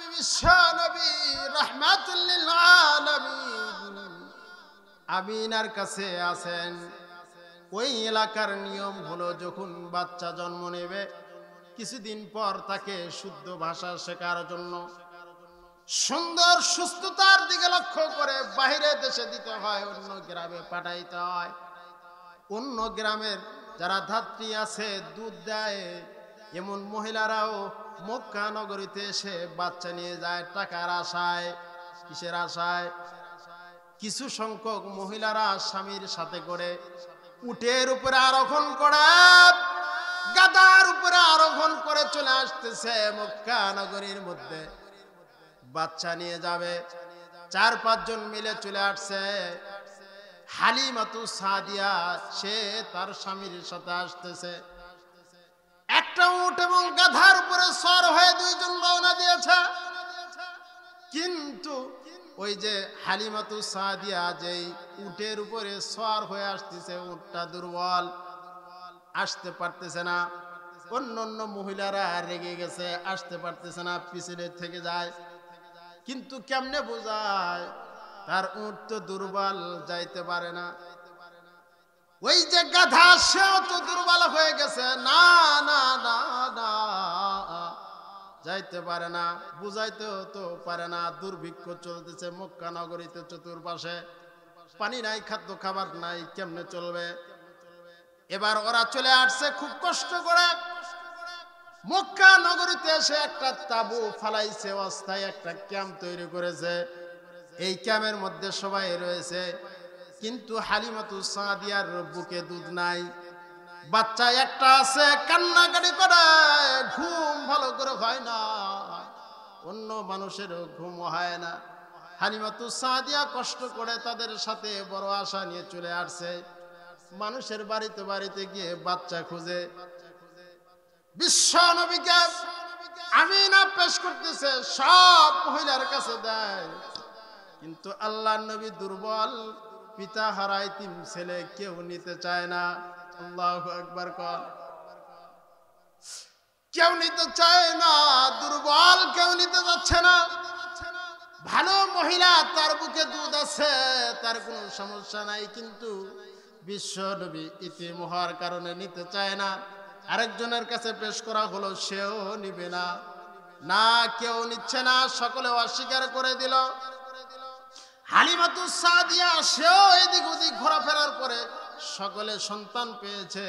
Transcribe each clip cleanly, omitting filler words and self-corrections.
নবী বিশ্ব নবী রাহমাতুল লিল আলামিন আমিনার কাছে আছেন। ওই এলাকার নিয়ম হলো যখন বাচ্চা জন্ম নেবে কিছুদিন পর তাকে শুদ্ধ ভাষা শেখার জন্য সুন্দর সুস্থতার দিকে লক্ষ্য করে বাইরে দেশে দিতে হয়, অন্য গ্রামে পাঠাইতে হয়। অন্য গ্রামের যারা ধাত্রী আছে দুধ দেয় এমন মহিলারাও মক্কা নগরীতে এসে বাচ্চা নিয়ে যায় টাকার আশায়। কিসের আশায়? কিছু সংখ্যক মহিলারা স্বামীর সাথে করে উটের উপরে আরোহণ করে, গাধার উপরে আরোহণ করে চলে আসতেছে মক্কা নগরীর মধ্যে বাচ্চা নিয়ে যাবে। 4-5 জন মিলে চলে আসছে। হালিমাতু সাদিয়া সে তার স্বামীর সাথে আসতেছে। একটা উট এবং গাধার উপরে সওয়ার হয়ে 2 জন রওনা দিয়েছে। কিন্তু ওই যে হালিমাতু সাদিয়া যেই উটের উপরে সওয়ার হয়ে আসতেছে, উটটা দুর্বল, আসতে পারতেছে না। অন্য মহিলারা রেগে গেছে, আসতে পারতেছে না, পিছনে থেকে যায়। কিন্তু কেমনে বোঝায় তার উট তো দুর্বল, যাইতে পারে না। ওই যে গাধা সেও তো দুর্বল হয়ে গেছে, না না না না যাইতে পারে না, বুঝাইতেও তো পারে না। দুর্ভিক্ষ চলতেছে মক্কা নগরীতে, চতুর্পাশে পানি নাই, খাদ্য খাবার নাই, কেমনে চলবে? এবার ওরা চলে আসছে খুব কষ্ট করে মক্কা নগরীতে এসে একটা তাবু ফালাইছে, অস্থায়ী একটা ক্যাম্প তৈরি করেছে। এই ক্যাম্পের মধ্যে সবাই রয়েছে, কিন্তু হালিমাতু সাদিয়ার বুকে দুধ নাই। বাচ্চা একটা আছে, কান্নাকাটি করে, ঘুম ভালো করে হয় না, অন্য মানুষেরও ঘুম হয় না। হালিমাতু সাদিয়া কষ্ট করে তাদের সাথে বড় আশা নিয়ে চলে আসছে। মানুষের বাড়িতে বাড়িতে গিয়ে বাচ্চা খুঁজে বিশ্ব নবীকে আমিনা পেশ করতেছে, সব মহিলার কাছে দেয়। কিন্তু আল্লাহর নবী দুর্বল, পিতা হারা ইতিম ছেলে, কেউ নিতে চায় না। আল্লাহু আকবার কর। কেউ নিতে চায় না, দুর্বল, কেউ নিতে যাচ্ছে না। ভালো মহিলা, তার বুকে দুধ আছে, তার কোনো সমস্যা নাই, কিন্তু বিশ্ব নবী ইতিম হওয়ার কারণে নিতে চায় না। আরেকজনের কাছে পেশ করা হলো, সেও নিবে না। না, কেউ নিচ্ছে না, সকলে অস্বীকার করে দিল। হালিমাতু সাদিয়া সেও এদিক ওদিক ঘোরাফেরার পরে সকলে সন্তান পেয়েছে,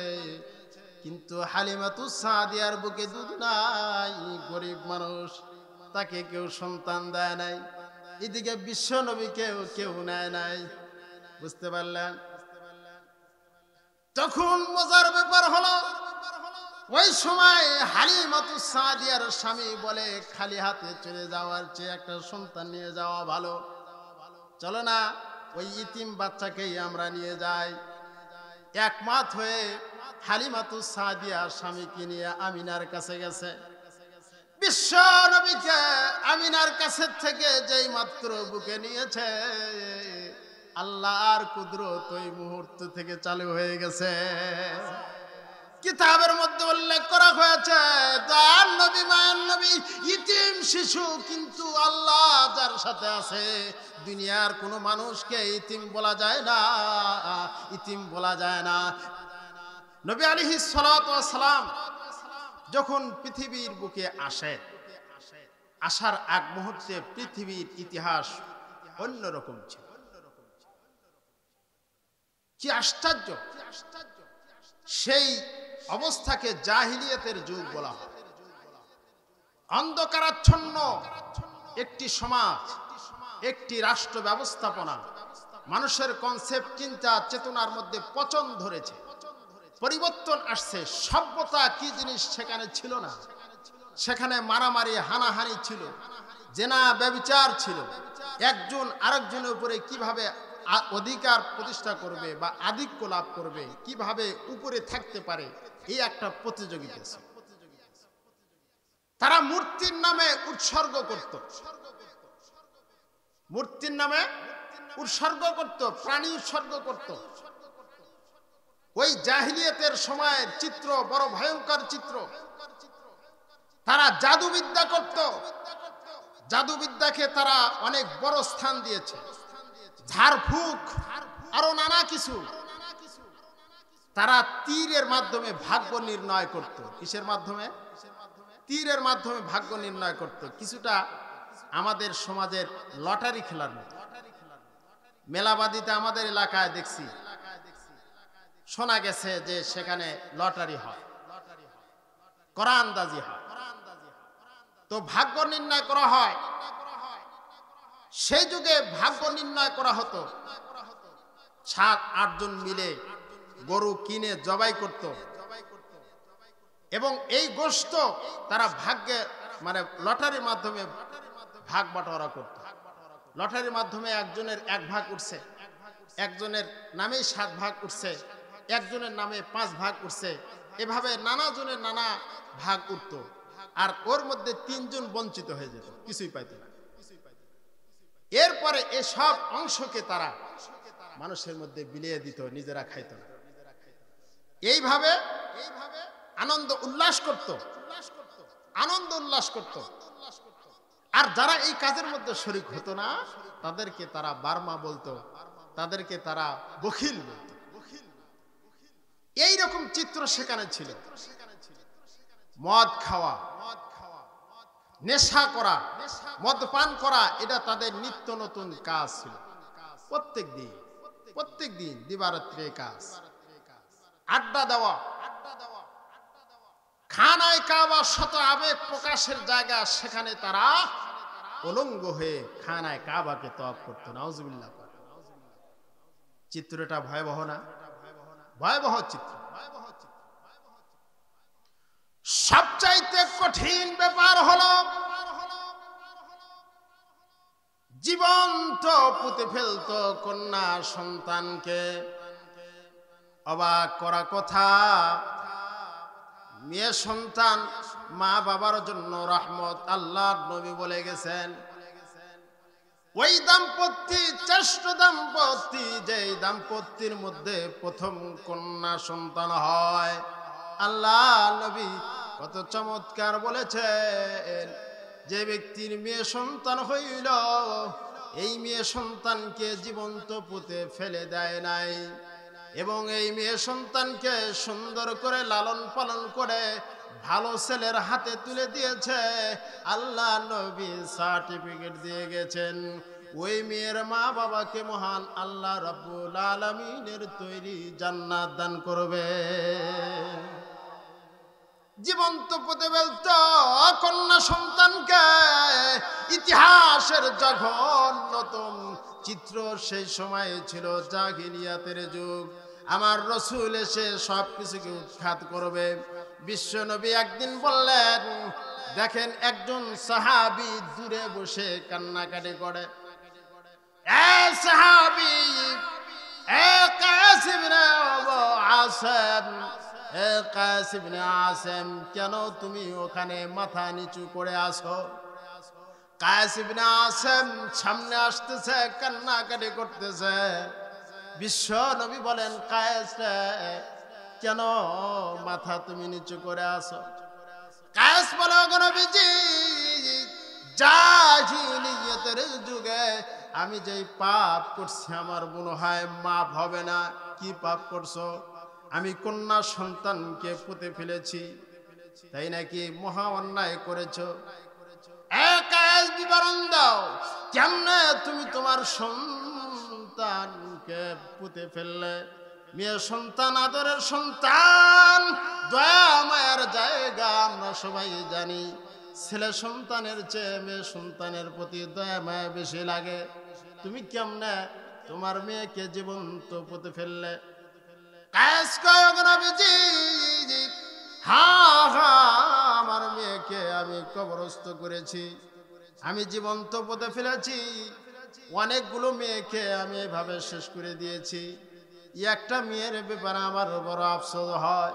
কিন্তু হালিমাতু সাদিয়ার বুকে দুধ নাই, গরিব মানুষ, তাকে কেউ সন্তান দেয় নাই। এদিকে বিশ্ব নবীকে কেউ নেয় নাই। বুঝতে পারলেন? তখন মজার ব্যাপার হলো, ওই সময় হালিমাতু সাদিয়ার স্বামী বলে, খালি হাতে চলে যাওয়ার চেয়ে একটা সন্তান নিয়ে যাওয়া ভালো, চলো না ওই ইতিম বাচ্চাকেই আমরা নিয়ে যাই। একমত হয়ে হালিমাতু সাদিয়া স্বামীকে নিয়ে আমিনার কাছে গেছে। বিশ্ব নবীকে আমিনার কাছে থেকে যেই মাত্র বুকে নিয়েছে, আল্লাহর কুদরত ওই মুহূর্ত থেকে চালু হয়ে গেছে। কিতাবের মধ্যে উল্লেখ করা হয়েছে, দয়ার নবী, মায়ের নবী, ইতিম শিশু, কিন্তু আল্লাহ যার সাথে আছে, দুনিয়ার কোনো মানুষকে ইতিম বলা যায় না, ইতিম বলা যায় না। নবী আলাইহিস সালাতু ওয়াস সালাম যখন পৃথিবীর বুকে আসে, আসার আগ মুহূর্তে পৃথিবীর ইতিহাস অন্যরকম ছিল। কি আশ্চর্য! সেই অবস্থাকে জাহিলিয়াতের যুগ বলা হয়। অন্ধকারাচ্ছন্ন একটি সমাজ, একটি রাষ্ট্র ব্যবস্থাপনা, মানুষের কনসেপ্ট, চিন্তা চেতনার মধ্যে পচন ধরেছে, পরিবর্তন আসছে। সভ্যতা কি জিনিস সেখানে ছিল না। সেখানে মারামারি, হানাহানি ছিল, জেনা ব্যভিচার ছিল। একজন আরেকজনের উপরে কিভাবে অধিকার প্রতিষ্ঠা করবে বা আধিক্য লাভ করবে, কিভাবে উপরে থাকতে পারে, এই একটা প্রতিযোগিতা ছিল। তারা মূর্তির নামে উৎসর্গ করত, মূর্তির নামে উৎসর্গ করত, প্রাণী উৎসর্গ করত। ওই জাহিলিয়াতের সময়ের চিত্র বড় ভয়ঙ্কর চিত্র। তারা জাদুবিদ্যা করত, জাদুবিদ্যাকে তারা অনেক বড় স্থান দিয়েছে, ঝাড়ফুঁক আরো নানা কিছু। তারা তীরের মাধ্যমে ভাগ্য নির্ণয় করত। কিসের মাধ্যমে? তীরের মাধ্যমে ভাগ্য নির্ণয় করত। কিছুটা আমাদের সমাজের লটারি খেলার মতো। মেলাবাদিতে আমাদের এলাকায় দেখছি, শোনা গেছে যে সেখানে লটারি হয়, কোরআনদাজি হয়। তো ভাগ্য নির্ণয় করা হয়। সেই যুগে ভাগ্য নির্ণয় করা হতো, 7-8 জন মিলে গরু কিনে জবাই করত এবং এই গোশত তারা ভাগ্যে মানে লটারির মাধ্যমে ভাগ বাটোয়ারা করত। লটারির মাধ্যমে একজনের 1 ভাগ উঠছে, একজনের নামে 7 ভাগ উঠছে, একজনের নামে 5 ভাগ উঠছে, এভাবে নানা জনের নানা ভাগ উঠত। আর ওর মধ্যে 3 জন বঞ্চিত হয়ে যেত, কিছুই পাইত না। এরপরে এসব অংশকে তারা মানুষের মধ্যে বিলিয়ে দিত, নিজেরা খাইত না। এইভাবে আনন্দ উল্লাস করত, আনন্দ উল্লাস করত। আর যারা এই কাজের মধ্যে শরীক হতো না তাদেরকে তারা বার্মা বলতো, তাদেরকে তারা বখিল বলতো। এইরকম চিত্র সেখানে ছিল। মদ খাওয়া, নেশা করা, মদপান করা, এটা তাদের নিত্য নতুন কাজ ছিল। প্রত্যেক দিন দিবারাত্রি কাজ। আড্ডা দেওয়া, খানায় কাবা শত আবেগ প্রকাশের জায়গা, সেখানে তারা উলঙ্গ হয়ে খানায় কাবাকে তওয়াফ করত। নাউজুবিল্লাহ। চিত্রটা ভয়াবহ না? ভয়াবহ চিত্র। সবচাইতে কঠিন ব্যাপার হলো জীবন্ত পুঁতে ফেলত কন্যা সন্তানকে। অবাক করা কথা, মেয়ে সন্তান মা বাবার জন্য রহমত। আল্লাহর নবী বলে গেছেন, ওই দাম্পত্য শ্রেষ্ঠ দাম্পত্য যেই দাম্পত্যের মধ্যে প্রথম কন্যা সন্তান হয়। আল্লাহ নবী কত চমৎকার বলেছেন, যে ব্যক্তির মেয়ে সন্তান হইল, এই মেয়ে সন্তানকে জীবন্ত পুঁতে ফেলে দেয় নাই এবং এই মেয়ে সন্তানকে সুন্দর করে লালন পালন করে ভালো ছেলের হাতে তুলে দিয়েছে। আল্লাহ নবী সার্টিফিকেট দিয়ে গেছেন, ওই মেয়ের মা বাবাকে মহান আল্লাহ রাব্বুল আলামিনের তৈরি জান্নাত দান করবে। জীবন্ত পুঁতে ফেলত কন্যা সন্তানকে। ইতিহাসের জঘন্যতম চিত্র সেই সময় ছিল জাহিলিয়াতের যুগ। আমার রসুল এসে সব কিছুকে উৎখাত করবে। বিশ্ব নবী একদিন বললেন, দেখেন একজন সাহাবী দূরে বসে কান্নাকাটি করে। এ সাহাবী, এ কায়েস ইবনে আসেম, এ কায়েস ইবনে আসেম, কেন তুমি ওখানে মাথা নিচু করে আসো? কায়েস ইবনে আসেম সামনে আসতেছে, কান্নাকাটি করতেছে। বিশ্ব নবী বলেন, কায়েস রে, কেন মাথা তুমি নিচু করে আসো? কায়েস বলে, ওগো নবীজি, জাহিলিয়াতের যুগে আমি যেই পাপ করছি আমার মনে হয় মাপ হবে না। কি পাপ করছো? আমি কন্যা সন্তানকে পুঁতে ফেলেছি। তাই নাকি? মহা অন্যায় করেছো। কায়েস বিবরণ দাও, কেমনে তুমি তোমার সন্তানকে পুঁতে ফেললে? মেয়ে সন্তান আদরের সন্তান, দয়া মায়ার জায়গা আমরা সবাই জানি। ছেলে সন্তানের চেয়ে মেয়ে সন্তানের প্রতি দয়া মায়া বেশি লাগে। তুমি কেমনে তোমার মেয়েকে জীবন্ত পুঁতে ফেললে? কায়েস কয়, ওগো নবীজি, হ্যাঁ হ্যাঁ, আমার মেয়েকে আমি কবরস্থ করেছি, আমি জীবন্ত পুঁতে ফেলেছি। অনেকগুলো মেয়েকে আমি এভাবে শেষ করে দিয়েছি। একটা মেয়ের ব্যাপারে আমার বড় আফসোস হয়।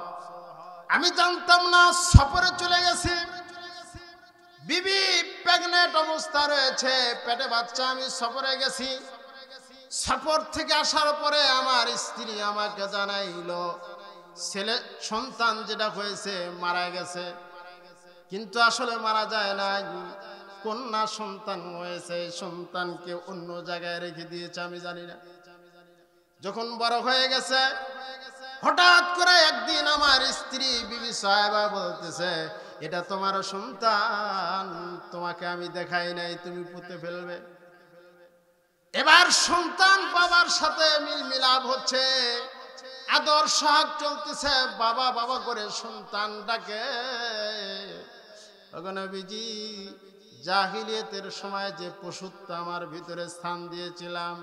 আমি জানতাম না, সফরে চলে গেছি, বিবি প্রেগনেন্ট অবস্থা রয়েছে, পেটে বাচ্চা, আমি সফরে গেছি। সফর থেকে আসার পরে আমার স্ত্রী আমাকে জানাইলো ছেলে সন্তান যেটা হয়েছে মারা গেছে। কিন্তু আসলে মারা যায় না। কন্যা সন্তান হয়েছে, সন্তানকে অন্য জায়গায় রেখে দিয়েছে আমি জানি না। যখন বড় হয়ে গেছে, হঠাৎ করে একদিন আমার স্ত্রী বিবি সাহেবা বলতেছে, এটা তোমার সন্তান, তোমাকে আমি দেখাই নাই, তুমি পুঁতে ফেলবে। এবার সন্তান বাবার সাথে মিল মিলাপ হচ্ছে, আদর সোহাগ চলতেছে, বাবা বাবা করে সন্তানটাকে। নবীজি জাহিলিয়াতের সময় যে পশুত্ব আমার ভিতরে স্থান দিয়েছিলাম,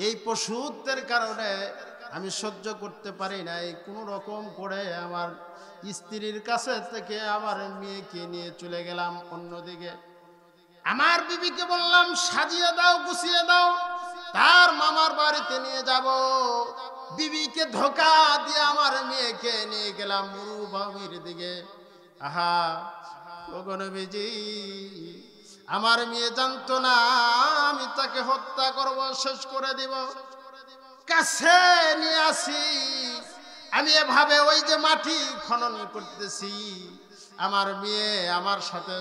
এই পশুত্বের কারণে আমি সহ্য করতে পারি নাই, কোন রকম করে আমার স্ত্রীর কাছে থেকে আমার মেয়েকে নিয়ে চলে গেলাম অন্যদিকে। আমার বিবিকে বললাম, সাজিয়ে দাও, গুছিয়ে দাও, তার মামার বাড়িতে নিয়ে যাব। বিবিকে ধোকা দিয়ে আমার মেয়েকে নিয়ে গেলাম মরুভূমির দিকে। আহা ওগো নবীজি, আমার মেয়ে জানতো না আমি তাকে হত্যা করব, শেষ করে দিব। কাছে নিয়ে আসি আমি, এভাবে ওই যে মাটি খনন করতেছি, আমার মেয়ে আমার সাথে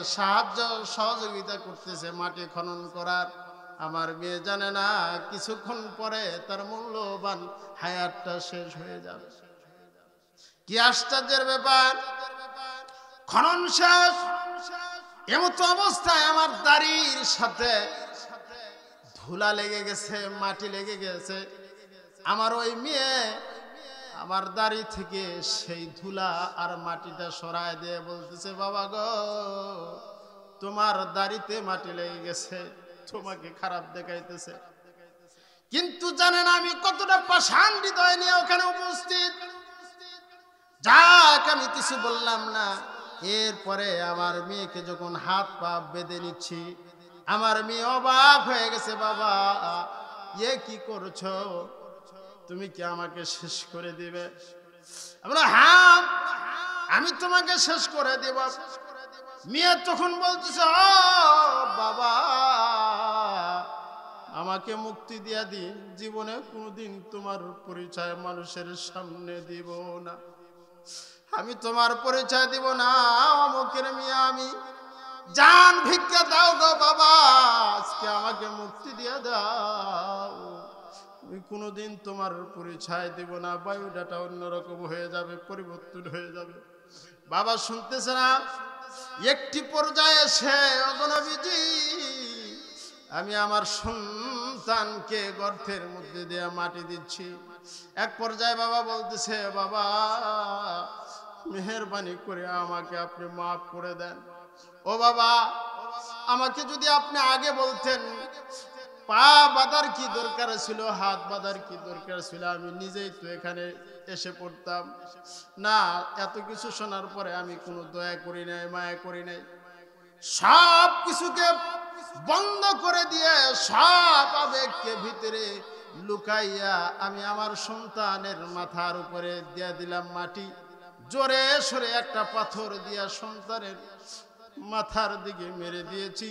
সহযোগিতা করতেছে মাটি খনন করার। আমার মেয়ে জানে না কিছুক্ষণ পরে তার মূল্যবান হায়াতটা শেষ হয়ে যাবে। কি আশ্চর্যের ব্যাপার! খনন শেষ, এমতো অবস্থায় আমার দাড়ির সাথে ধুলা লেগে গেছে, মাটি লেগে গেছে। আমার ওই মেয়ে আমার দাড়ি থেকে সেই ধুলা আর মাটিটা সরায় দিয়ে বলতেছে, বাবা গো, তোমার দাড়িতে মাটি লেগে গেছে, তোমাকে খারাপ দেখাইতেছে। কিন্তু জানেন আমি কতটা পাষাণ হৃদয় নিয়ে ওখানে উপস্থিত। যাক, আমি কিছু বললাম না। এরপরে আমার মেয়েকে যখন হাত পা বেঁধে নিচ্ছি, আমার মেয়ে অবাক হয়ে গেছে, বাবা এ কি করছো, তুমি কি আমাকে শেষ করে দিবে? আমরা হ্যাঁ, আমি তোমাকে শেষ করে দেব। মেয়ে তখন বলতেছে, ও বাবা, আমাকে মুক্তি দিয়া দিন, জীবনে কোনোদিন তোমার পরিচয় মানুষের সামনে দিব না, আমি তোমার পরিচয় দিব না। অমুকের মেয়ে আমি, জান ভিক্ষা দাও গো বাবা, আজকে আমাকে মুক্তি দিয়া দাও, আমি কোনোদিন তোমার পরিচয় দিব না, বায়োডাটা অন্যরকম হয়ে যাবে, পরিবর্তন হয়ে যাবে। বাবা শুনতেছে না। একটি পর্যায়ে এসে, ওগো নবীজি, আমি আমার সন্তানকে গর্তের মধ্যে দিয়ে মাটি দিচ্ছি। এক পর্যায়ে বাবা বলতেছে, বাবা মেহেরবানি করে আমাকে আপনি মাফ করে দেন। ও বাবা, আমাকে যদি আপনি আগে বলতেন, পা বাঁধার কি দরকার ছিল, হাত বাঁধার কি দরকার ছিল, আমি নিজেই তো এখানে এসে পড়তাম না। এত কিছু শোনার পরে আমি কোনো দয়া করি নাই, মায়া করি নাই, সব কিছুকে বন্ধ করে দিয়ে, সব আবেগকে ভিতরে লুকাইয়া আমি আমার সন্তানের মাথার উপরে দিয়ে দিলাম মাটি। জোরে সরে একটা পাথর দিয়া সন্তানের মাথার দিকে মেরে দিয়েছি।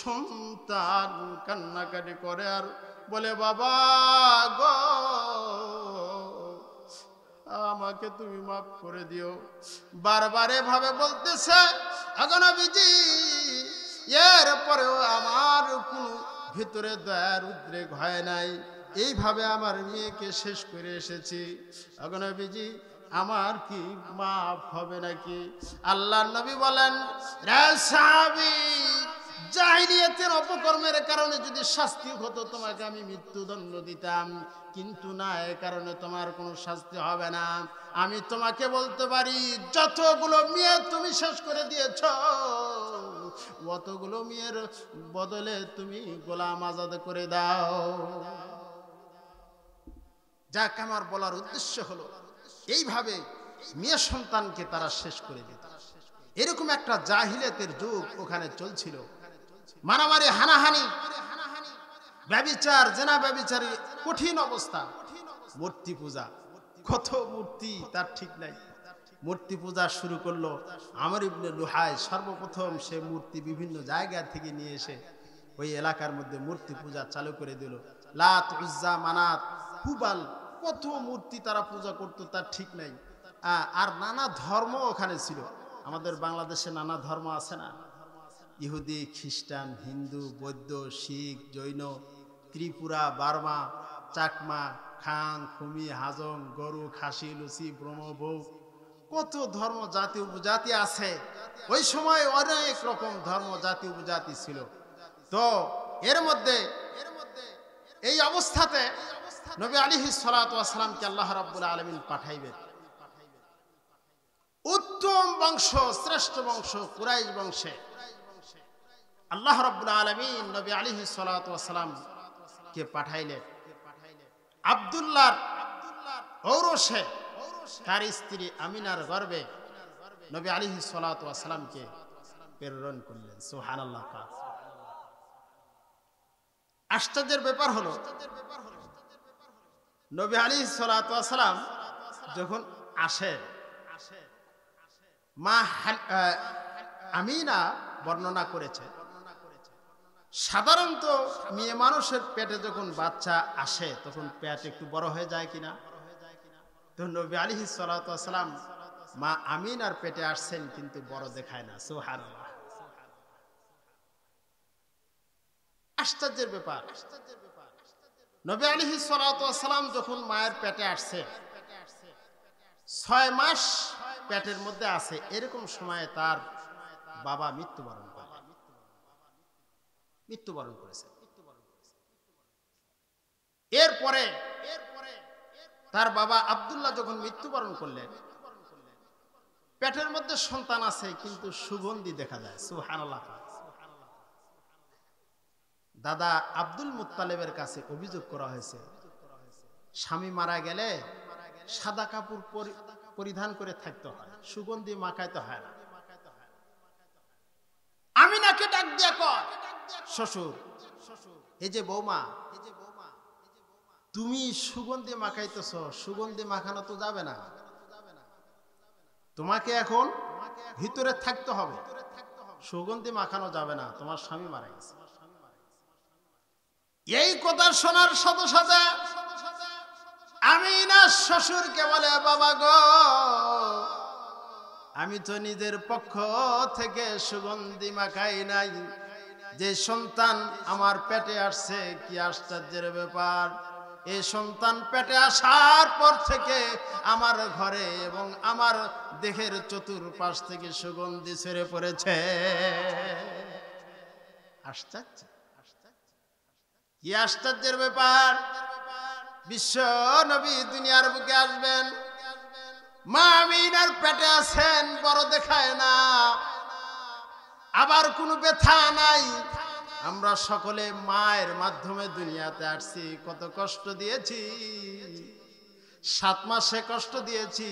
সন্তান কান্নাকাটি করে আর বলে, বাবা গো, আমাকে তুমি মাফ করে দিও। বারবার এভাবে বলতেছে। আগো নবীজি, এরপরেও আমার কোনো ভিতরে দয়ার উদ্রেক হয় নাই। এইভাবে আমার মেয়েকে শেষ করে এসেছি। আগো নবীজি, আমার কি মাফ হবে নাকি? আল্লাহর নবী বলেন, রে সাহাবী, জাহিলিয়াতের অপকর্মের কারণে যদি শাস্তি হতো তোমাকে আমি মৃত্যুদণ্ড দিতাম, কিন্তু না, এ কারণে তোমার কোনো শাস্তি হবে না। আমি তোমাকে বলতে পারি, যতগুলো মেয়ে তুমি শেষ করে দিয়েছ, অতগুলো মেয়ের বদলে তুমি গোলাম আজাদ করে দাও। যাক, আমার বলার উদ্দেশ্য হলো, এইভাবে মেয়ে সন্তানকে তারা শেষ করে দিত। এরকম একটা জাহিলিয়াতের যুগ ওখানে চলছিল। মারামারি, হানাহানি, ব্যভিচার, জেনা ব্যভিচারী, কঠিন অবস্থা। মূর্তি পূজা, কত মূর্তি তার ঠিক নাই। মূর্তি পূজা শুরু করলো আমর ইবনে লুহাই। সর্বপ্রথম সে মূর্তি বিভিন্ন জায়গা থেকে নিয়ে এসে ওই এলাকার মধ্যে মূর্তি পূজা চালু করে দিল। লাত, উজ্জা, মানাত, হুবাল, কত মূর্তি তারা পূজা করতো তার ঠিক নাই। আর নানা ধর্ম ওখানে ছিল। আমাদের বাংলাদেশে নানা ধর্ম আছে না? ইহুদি, খ্রিস্টান, হিন্দু, বৌদ্ধ, শিখ, জৈন, ত্রিপুরা, বার্মা, চাকমা, খাং, খুমি, হাজং, গরু, খাসি, লুচি, ব্রহ্মভোগ, কত ধর্ম জাতি উপজাতি আছে। ওই সময় অনেক রকম ধর্ম জাতি উপজাতি ছিল। তো এর মধ্যে এই অবস্থাতে নবী আলাইহিস সালাতু ওয়াস সালামকে আল্লাহ রাব্বুল আলামিন পাঠাইবেন। উত্তম বংশ, শ্রেষ্ঠ বংশ কুরাইশ বংশে আল্লাহ রাব্বুল আলামিন নবী আলাইহিস সালাতু ওয়াস সালাম কে পাঠাইলেন। আব্দুল্লাহর ঔরসে তার স্ত্রী আমিনার গর্ভে নবী আলাইহিস সালাতু ওয়াস সালামকে প্রেরণ করলেন। সুবহানাল্লাহ। আশ্চর্যের ব্যাপার হলো, নবী আলাইহিস সালাতু ওয়াস সালাম যখন আসে, মা আমিনা বর্ণনা করেছে, সাধারণত মেয়ে মানুষের পেটে যখন বাচ্চা আসে তখন পেট একটু বড় হয়ে যায় কিনা। তো নবী আলাইহিস সালাতু ওয়াস সালাম মা আমিনার পেটে আসছেন কিন্তু বড় দেখায় না। সুবহানাল্লাহ। আশ্চর্যের ব্যাপার, নবী আলাইহিস সালাতু ওয়াস সালাম যখন মায়ের পেটে আসছে, 6 মাস পেটের মধ্যে আছে, এরকম সময়ে তার বাবা মৃত্যুবরণ করেছে। এরপরে তার বাবা আব্দুল্লাহ যখন মৃত্যুবরণ করলেন, পেটের মধ্যে সন্তান আছে কিন্তু সুগন্ধি দেখা যায়। সুবহানাল্লাহ। দাদা আব্দুল মুত্তালিবের কাছে অভিযোগ করা হয়েছে, স্বামী মারা গেলে সাদা কাপড় পরিধান করে থাকতে হয়, সুগন্ধি মাখাইতে হয় না। আমিনাকে ডাক দিয়া কয়, শ্বশুর, এই যে বৌমা, তুমি সুগন্ধি মাখাইতেছ, সুগন্ধি মাখানো তো যাবে না, তোমাকে এখন ভিতরে থাকতে হবে, সুগন্ধি মাখানো যাবে না, তোমার স্বামী মারা গেছে। এই কথা শোনার সাথে সাথে আমিনা শ্বশুরকে বলে, বাবা গো, আমি তো নিজের পক্ষ থেকে সুগন্ধি মাখাই নাই, যে সন্তান আমার পেটে আসছে, কি আশ্চর্যের ব্যাপার। এই সন্তান পেটে আসার পর থেকে আমার ঘরে এবং আমার দেহের চতুর্পাশ থেকে সুগন্ধি ছেড়ে পড়েছে। আশ্চর্য, কি আশ্চর্যের ব্যাপার। বিশ্ব নবী দুনিয়ার বুকে আসবেন, মা আমিনার পেটে আছেন, বড় দেখায় না, আবার কোনো ব্যথা নাই। আমরা সকলে মায়ের মাধ্যমে দুনিয়াতে আসছি, কত কষ্ট দিয়েছি, 7 মাসে কষ্ট দিয়েছি,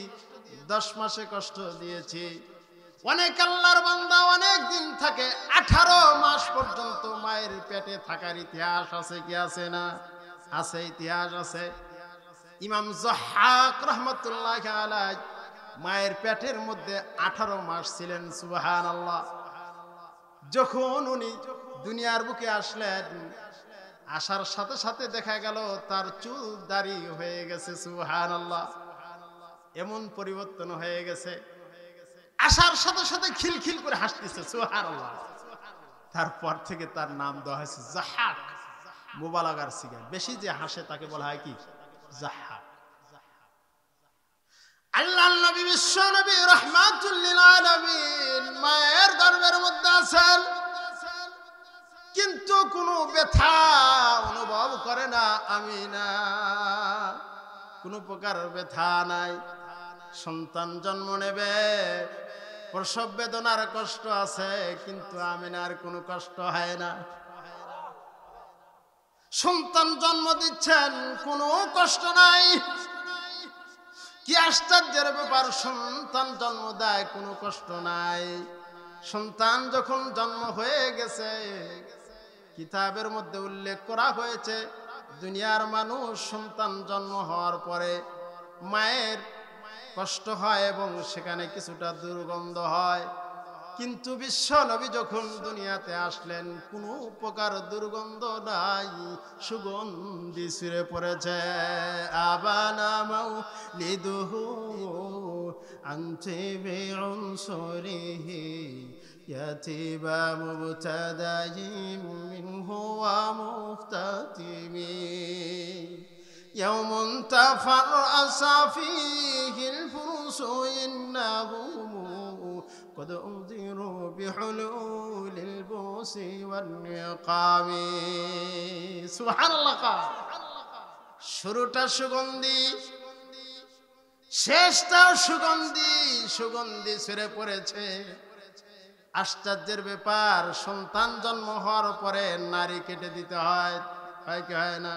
10 মাসে কষ্ট দিয়েছি। অনেক আল্লাহর বান্দা অনেক দিন থাকে, 18 মাস পর্যন্ত মায়ের পেটে থাকার ইতিহাস আছে কি আছে না? আছে, ইতিহাস আছে। ইমাম যাহহাক রাহমাতুল্লাহি আলাইহি মায়ের পেটের মধ্যে 18 মাস ছিলেন। সুবহানাল্লাহ। যখন উনি দুনিয়ার বুকে আসলেন, আসার সাথে সাথে দেখা গেল তার চুল দাড়ি হয়ে গেছে। সুবহানাল্লাহ। এমন পরিবর্তন হয়ে গেছে, আসার সাথে সাথে খিলখিল করে হাসতেছে। সুবহানাল্লাহ। তারপর থেকে তার নাম দেওয়া হয়েছে যাহহাক, মুবালাগার সিগা, বেশি যে হাসে তাকে বলা হয় কি? যাহহাক। আল্লাহর নবী, বিশ্ব নবী রাহমাতুল লিল আলামিন মায়ের গর্ভের মধ্যে আছেন, কিন্তু কোনো ব্যথা অনুভব করে না আমিনা, কোনো প্রকার ব্যথা নাই। সন্তান জন্ম নেবে, প্রসব বেদনার কষ্ট আছে, কিন্তু আমিনার কোনো কষ্ট হয় না। সন্তান জন্ম দিচ্ছেন, কোনো কষ্ট নাই। কি আশ্চর্যের ব্যাপার, সন্তান জন্ম দেয়, কোনো কষ্ট নাই। সন্তান যখন জন্ম হয়ে গেছে, কিতাবের মধ্যে উল্লেখ করা হয়েছে, দুনিয়ার মানুষ সন্তান জন্ম হওয়ার পরে মায়ের কষ্ট হয় এবং সেখানে কিছুটা দুর্গন্ধ হয়, কিন্তু বিশ্ব নবী যখন দুনিয়াতে আসলেন, কোনো প্রকার দুর্গন্ধ নাই, সুগন্ধি ছড়িয়ে পড়েছে। আবানা মাউলিদুহু আনতি বিউনসুরিহি يتيب مبتدئ منه ومختتم يوم تفرأس فيه الفرس إنهم قد أنذروا بحلول البؤس والنقام سبحان الله শুরুটা সুগন্ধি শেষটাও সুগন্ধি সুগন্ধি ছড়ে পড়েছে আশ্চর্যের ব্যাপার সন্তান জন্ম হওয়ার পরে নারী কেটে দিতে হয় হয় কি হয় না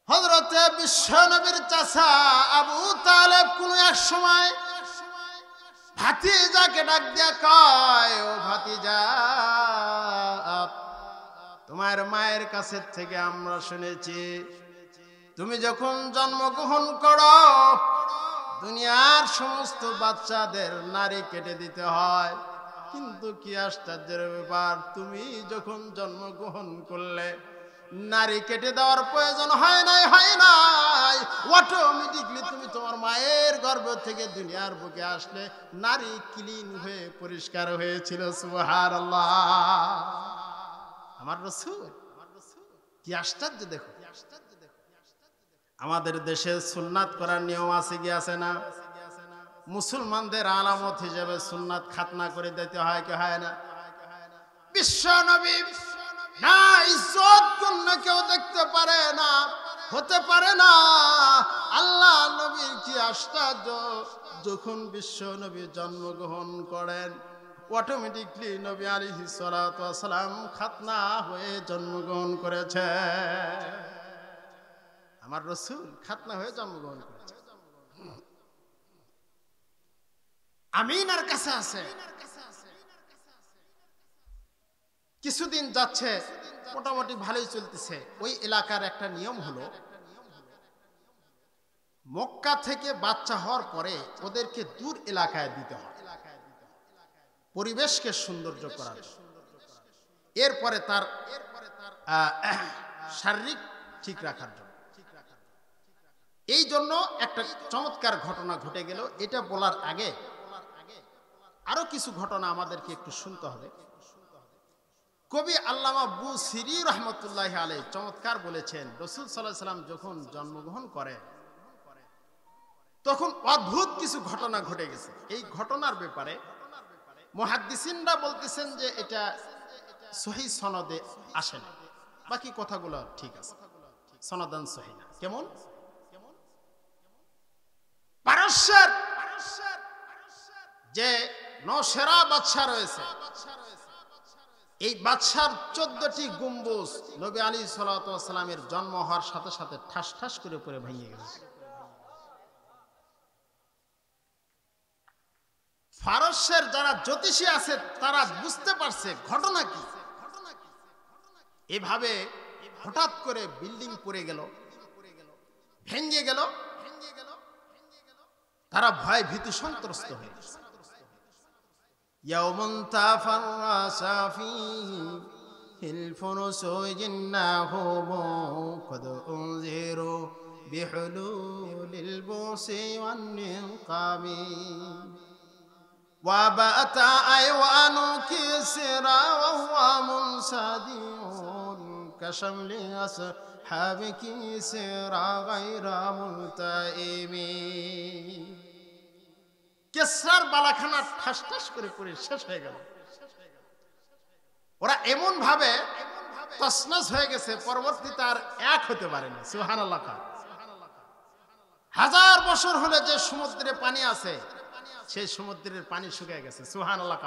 হযরতে বিশ্বনবীর চাচা আবু তালেব কোন এক সময় ভাতিজাকে ডাক দিয়া কয় ও ভাতিজা তোমার মায়ের কাছে থেকে আমরা শুনেছি তুমি যখন জন্মগ্রহণ করো দুনিয়ার সমস্ত বাচ্চাদের নারী কেটে দিতে হয় কিন্তু কি আশ্চর্যের ব্যাপার তুমি যখন জন্মগ্রহণ করলে নারী কেটে দেওয়ার প্রয়োজন হয় নাই অটোমেটিকলি তুমি তোমার মায়ের গর্ভ থেকে দুনিয়ার বুকে আসলে নারী ক্লিন হয়ে পরিষ্কার হয়েছিল সুবহানাল্লাহ আমার রাসূল কি আশ্চর্য দেখো আমাদের দেশে সুন্নাত করার নিয়ম আছে কি আছে না মুসলমানদের আলামত হিসেবে সুন্নাত খাতনা করে দিতে হয় কি হয় না বিশ্ব নবী না ইজ্জত কোন কেউ দেখতে পারে না হতে পারে না আল্লাহ নবীর কি আশ্চর্য যখন বিশ্ব নবী জন্মগ্রহণ করেন অটোমেটিকলি নবী আলাইহিস সালাতু ওয়াস সালাম খাতনা হয়ে জন্মগ্রহণ করেছে আমার রাসূল খাতনা হয়ে জন্মগ্রহণ করেছে আমিনার কাছে আছে কিছুদিন যাচ্ছে মোটামুটি ভালোই চলতেছে ওই এলাকার একটা নিয়ম হলো মক্কা থেকে বাচ্চা হওয়ার পরে ওদেরকে দূর এলাকায় দিতে হয় পরিবেশকে সৌন্দর্য করার এরপরে তার শারীরিক ঠিক রাখার জন্য এই জন্য একটা চমৎকার ঘটনা ঘটে গেল এটা বলার আগে আরো কিছু ঘটনা আমাদেরকে একটু শুনতে হবে কবি আল্লামা বুসিরি রহমতুল্লাহ আলাইহি চমৎকার বলেছেন রাসূল সাল্লাল্লাহু আলাইহি সাল্লাম যখন জন্মগ্রহণ করে তখন অদ্ভুত কিছু ঘটনা ঘটে গেছে এই ঘটনার ব্যাপারে মুহাদ্দিসিনরা বলতেছেন যে এটা সহিহ সনদে আসে না বাকি কথাগুলো ঠিক আছে সনদান সহিহ না কেমন পারস্যের যে নওশেরা বাদশা রয়েছে এই বাদশার 14টি গম্বুজ নবী আলাইহিস সালাতু ওয়াস সালামের জন্ম হওয়ার সাথে সাথে ঠাস ঠাস করে পড়ে ভেঙে গেছে ফারস্যের যারা জ্যোতিষী আছে তারা বুঝতে পারছে ঘটনা কি এভাবে হঠাৎ করে বিল্ডিং পড়ে গেল ভেঙে গেল তারা ভয় ভীতি সন্ত্রস্ত হয়ে গেছে يوم تفرس فيه الفرس إنهم قد أنذروا بحلول البؤس والنقام وبات أيوان كسرى وهو منسدي كشمل أصحاب كسرى غير ملتئم কেসরার বালাখানা ঠাস ঠাস করে পড়ে শেষ হয়ে গেল ওরা এমন ভাবে তছনছ হয়ে গেছে পরবর্তীতে আর এক হতে পারেনি সুবহানাল্লাহ হাজার বছর হলে যে সমুদ্রে পানি আছে সেই সমুদ্রের পানি শুকিয়ে গেছে সুবহানাল্লাহ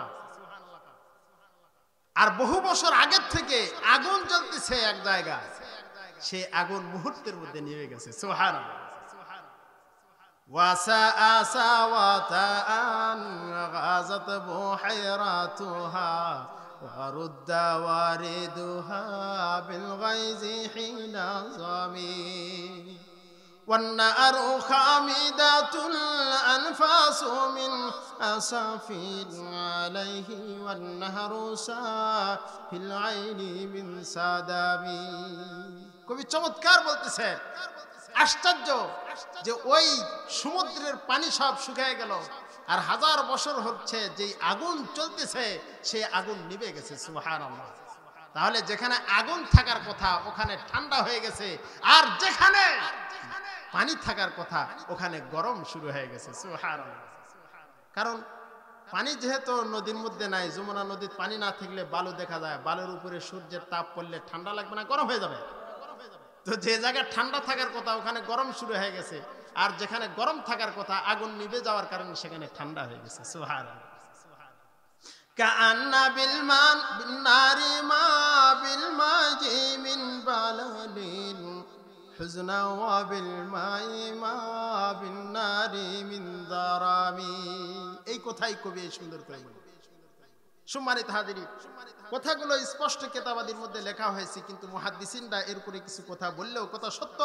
আর বহু বছর আগের থেকে আগুন জ্বলতেছে এক জায়গায় সেই আগুন মুহূর্তের মধ্যে নিভে গেছে সুবহানাল্লাহ وساء غازت بحيراتها ورد واردها بالغيظ حين ظمي والنار خامدة الأنفاس من أسف عليه والنهر في العين من سدبي কবি চমৎকার বলতেছেন আশ্চর্য যে ওই সমুদ্রের পানি সব শুকিয়ে গেল আর 1000 বছর হচ্ছে যে আগুন চলতেছে সেই আগুন নিভে গেছে। সুবহানাল্লাহ। তাহলে যেখানে আগুন থাকার কথা ওখানে ঠান্ডা হয়ে গেছে, আর যেখানে পানি থাকার কথা ওখানে গরম শুরু হয়ে গেছে। সুবহানাল্লাহ। কারণ পানি যেহেতু নদীর মধ্যে নাই, যমুনা নদীর পানি না থাকলে বালু দেখা যায়, বালুর উপরে সূর্যের তাপ পড়লে ঠান্ডা লাগবে না, গরম হয়ে যাবে। তো যে জায়গায় ঠান্ডা থাকার কথা ওখানে গরম শুরু হয়ে গেছে, আর যেখানে গরম থাকার কথা আগুন নিভে যাওয়ার কারণে সেখানে ঠান্ডা হয়ে গেছে। সুবহানাল্লাহ। কান্না বিলমান বিনারি মা বিল মাজি মিন বালালিন হুজনা ওয়া বিল মাই মা বিনারি মিন দারামি। এই কথাই কবি সুন্দর করে বলেন। সম্মানিত হাজিরিন, কথাগুলো স্পষ্ট কিতাবাদির মধ্যে লেখা হয়েছে, কিন্তু মুহাদ্দিসিনরা এর উপরে কিছু কথা বললেও কথা সত্য।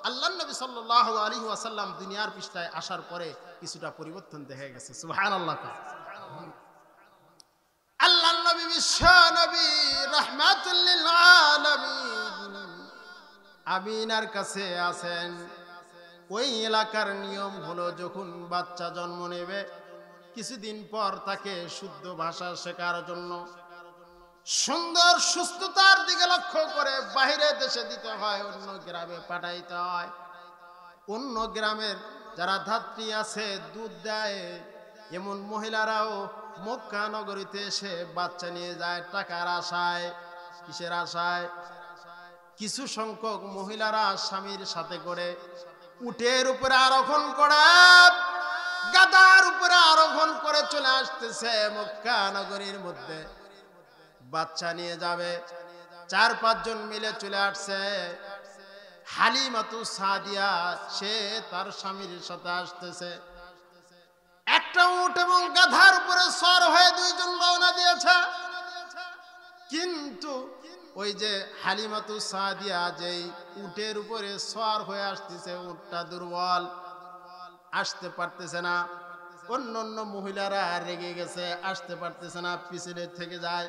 আল্লাহর নবী সাল্লাল্লাহু আলাইহি ওয়াসাল্লাম দুনিয়ার পৃষ্ঠায় আসার পরে কিছুটা পরিবর্তন দেখা গেছে। সুবহানাল্লাহ। আল্লাহর নবী বিশ্ব নবী রাহমাতুল লিল আলামিন আমিনার কাছে আছেন। ওই এলাকার নিয়ম হলো যখন বাচ্চা জন্ম নেবে কিছুদিন পর তাকে শুদ্ধ ভাষা শেখার জন্য সুন্দর সুস্থতার দিকে লক্ষ্য করে বাইরে দেশে দিতে হয়, অন্য গ্রামে পাঠাইতে হয়। অন্য গ্রামের যারা ধাত্রী আছে দুধ দেয় এমন মহিলারাও মক্কা নগরীতে এসে বাচ্চা নিয়ে যায় টাকার আশায়। কিসের আশায়? কিছু সংখ্যক মহিলারা স্বামীর সাথে করে উটের উপরে আরোহণ করে, গাধার উপরে আরোহণ করে চলে আসতেছে মক্কা নগরীর মধ্যে বাচ্চা নিয়ে যাবে। 4-5 জন মিলে চলে আসছে। হালিমাতু সাদিয়া সে তার স্বামীর সাথে আসতেছে। একটা উট এবং গাধার উপরে সওয়ার হয়ে 2 জন রওনা দিয়েছে। কিন্তু ওই যে হালিমাতু সাদিয়া যেই উটের উপরে সওয়ার হয়ে আসতেছে, উটটা দুর্বল, আসতে পারতেছে না। অন্য মহিলারা রেগে গেছে, আসতে পারতেছে না, পিছনে থেকে যায়।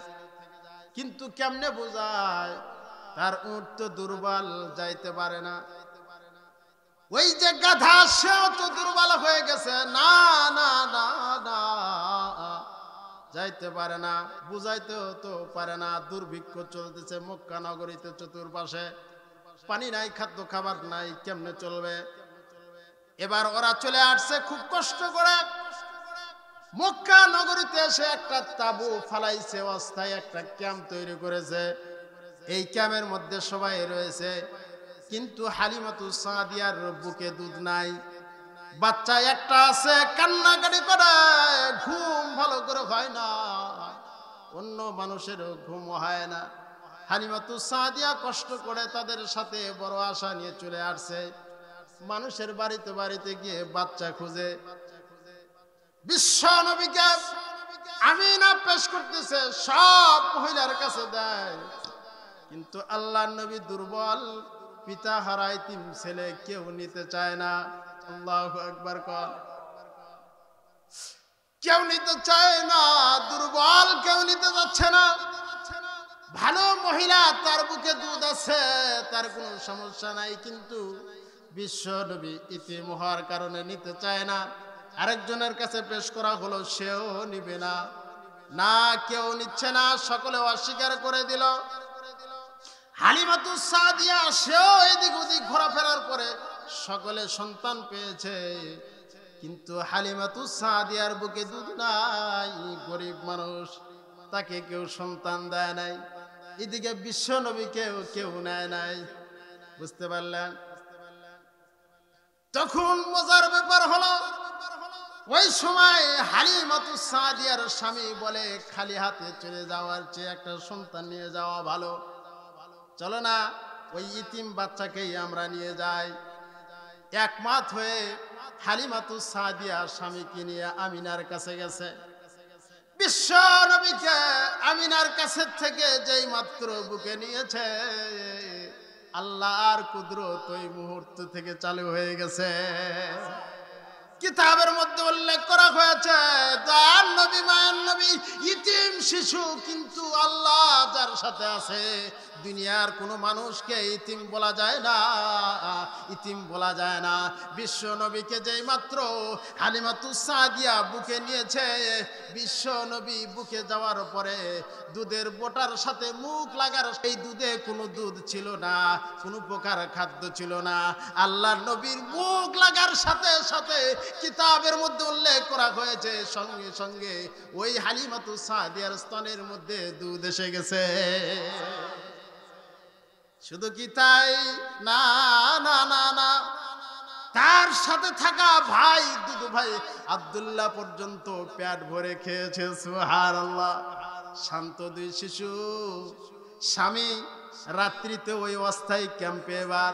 কিন্তু কেমনে বোঝায় তার উট তো দুর্বল, যাইতে পারে না। ওই যে গাধা সেও তো দুর্বল হয়ে গেছে, না না না না যাইতে পারে না, বুঝাইতেও তো পারে না। দুর্ভিক্ষ চলতেছে মক্কা নগরীতে, চতুর্পাশে পানি নাই, খাদ্য খাবার নাই, কেমনে চলবে? এবার ওরা চলে আসছে খুব কষ্ট করে মক্কা নগরীতে এসে একটা তাবু ফালাইছে, অস্থায়ী একটা ক্যাম্প তৈরি করেছে। এই ক্যাম্পের মধ্যে সবাই রয়েছে, কিন্তু হালিমাতু সাদিয়ার বুকে দুধ নাই। বাচ্চা একটা আছে, কান্নাকাটি করে, ঘুম ভালো করে হয় না, অন্য মানুষেরও ঘুম হয় না। হালিমাতু সাদিয়া কষ্ট করে তাদের সাথে বড় আশা নিয়ে চলে আসছে। মানুষের বাড়িতে বাড়িতে গিয়ে বাচ্চা খুঁজে বিশ্ব নবীকে আমিনা পেশ করতেছে, সব মহিলার কাছে দেয়। কিন্তু আল্লাহর নবী দুর্বল, পিতা হারা এতিম ছেলে, কেউ নিতে চায় না। আল্লাহু আকবার কর। কেউ নিতে চায় না, দুর্বল, কেউ নিতে যাচ্ছে না। ভালো মহিলা, তার বুকে দুধ আছে, তার কোনো সমস্যা নাই, কিন্তু বিশ্ব নবী ইতিম হওয়ার কারণে নিতে চায় না। আরেকজনের কাছে পেশ করা হলো, সেও নিবে না। না, কেউ নিচ্ছে না, সকলে অস্বীকার করে দিল। হালিমাতু সাদিয়া সেও এদিক ওদিক ঘোরাফেরার পরে সকলে সন্তান পেয়েছে, কিন্তু হালিমাতু সাদিয়ার বুকে দুধ নাই, গরিব মানুষ, তাকে কেউ সন্তান দেয় নাই। এদিকে বিশ্ব নবীকেও কেউ নেয় নাই। বুঝতে পারলেন? তখন মজার ব্যাপার হলো, ওই সময় হালিমাতু সাদিয়ার স্বামী বলে, খালি হাতে চলে যাওয়ার চেয়ে একটা সন্তান নিয়ে যাওয়া ভালো, চলো না ওই ইতিম বাচ্চাকেই আমরা নিয়ে যাই। একমত হয়ে হালিমাতু সাদিয়া স্বামীকে নিয়ে আমিনার কাছে গেছে। বিশ্ব নবীকে আমিনার কাছে থেকে যেই মাত্র বুকে নিয়েছে, আল্লাহর কুদরত ওই মুহূর্ত থেকে চালু হয়ে গেছে। কিতাবের মধ্যে উল্লেখ করা হয়েছে, দয়ার নবী, মায়ের নবী, ইতিম শিশু, কিন্তু আল্লাহ যার সাথে আছে। দুনিয়ার কোনো মানুষকে ইতিম বলা যায় না, ইতিম বলা যায় না। বিশ্ব নবীকে যেই মাত্র হালিমাতুস সাদিয়া বুকে নিয়েছে, বিশ্ব নবী বুকে যাওয়ার পরে দুধের বোটার সাথে মুখ লাগার, সেই দুধে কোনো দুধ ছিল না, কোনো প্রকার খাদ্য ছিল না। আল্লাহর নবীর মুখ লাগার সাথে সাথে কিতাবের মধ্যে উল্লেখ করা হয়েছে, সঙ্গে সঙ্গে ওই হালিমাতুস সাদিয়ার স্তনের মধ্যে দুধ এসে গেছে। শুধু কি তাই না, না না না, তার সাথে থাকা ভাই, দুধ ভাই আব্দুল্লাহ পর্যন্ত পেট ভরে খেয়েছে। সুবহানাল্লাহ। শান্ত দুই শিশু, স্বামী রাত্রিতে ওই অস্থায়ী ক্যাম্পে এবার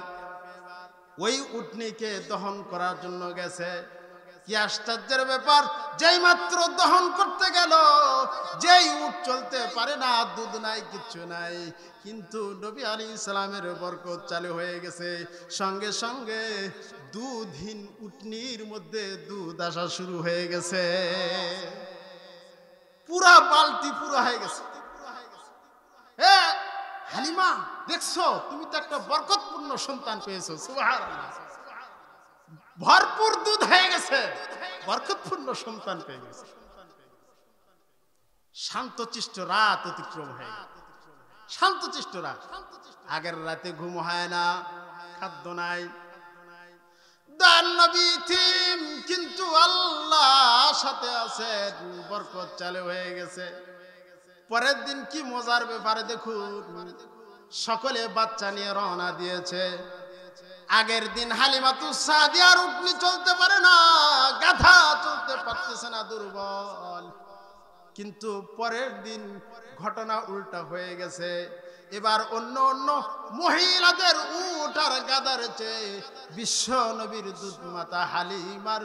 ওই উটনিকে দহন করার জন্য গেছে। কি আশ্চর্যের ব্যাপার, যেই মাত্র দহন করতে গেল, যেই উট চলতে পারে না, দুধ নাই, কিচ্ছু নাই, কিন্তু নবী আলাইহিস সালামের বরকত চালু হয়ে গেছে। সঙ্গে সঙ্গে দুধহীন উটনির মধ্যে দুধ আসা শুরু হয়ে গেছে, পুরা বালতি পুরো হয়ে গেছে। হালিমা, দেখছো তুমি তো একটা বরকতপূর্ণ সন্তান পেয়েছো। সুবহানাল্লাহ। ভরপুর দুধ হয়ে গেছে, বরকতপূর্ণ সন্তান পেয়ে গেছে। শান্তচিষ্ট রাত অতিক্রম হয়ে গেল, শান্তচিষ্ট রাত। আগের রাতে ঘুম হয় না, খাদ্য নাই, দান নবী থিম, কিন্তু আল্লাহ সাথে আছে, বরকত চালু হয়ে গেছে। পরের দিন কি মজার ব্যাপারে দেখুন, সকলে বাচ্চা নিয়ে রওনা দিয়েছে। আগের দিন হালিমাতুস সাদিয়ার উটনি চলতে পারে না, গাধা চলতে পারতেছে না, দুর্বল। কিন্তু পরের দিন ঘটনা উল্টা হয়ে গেছে। এবার অন্য অন্য মহিলাদের উট আর গাধার চেয়ে বিশ্ব নবীর দুধ মাতা হালিমার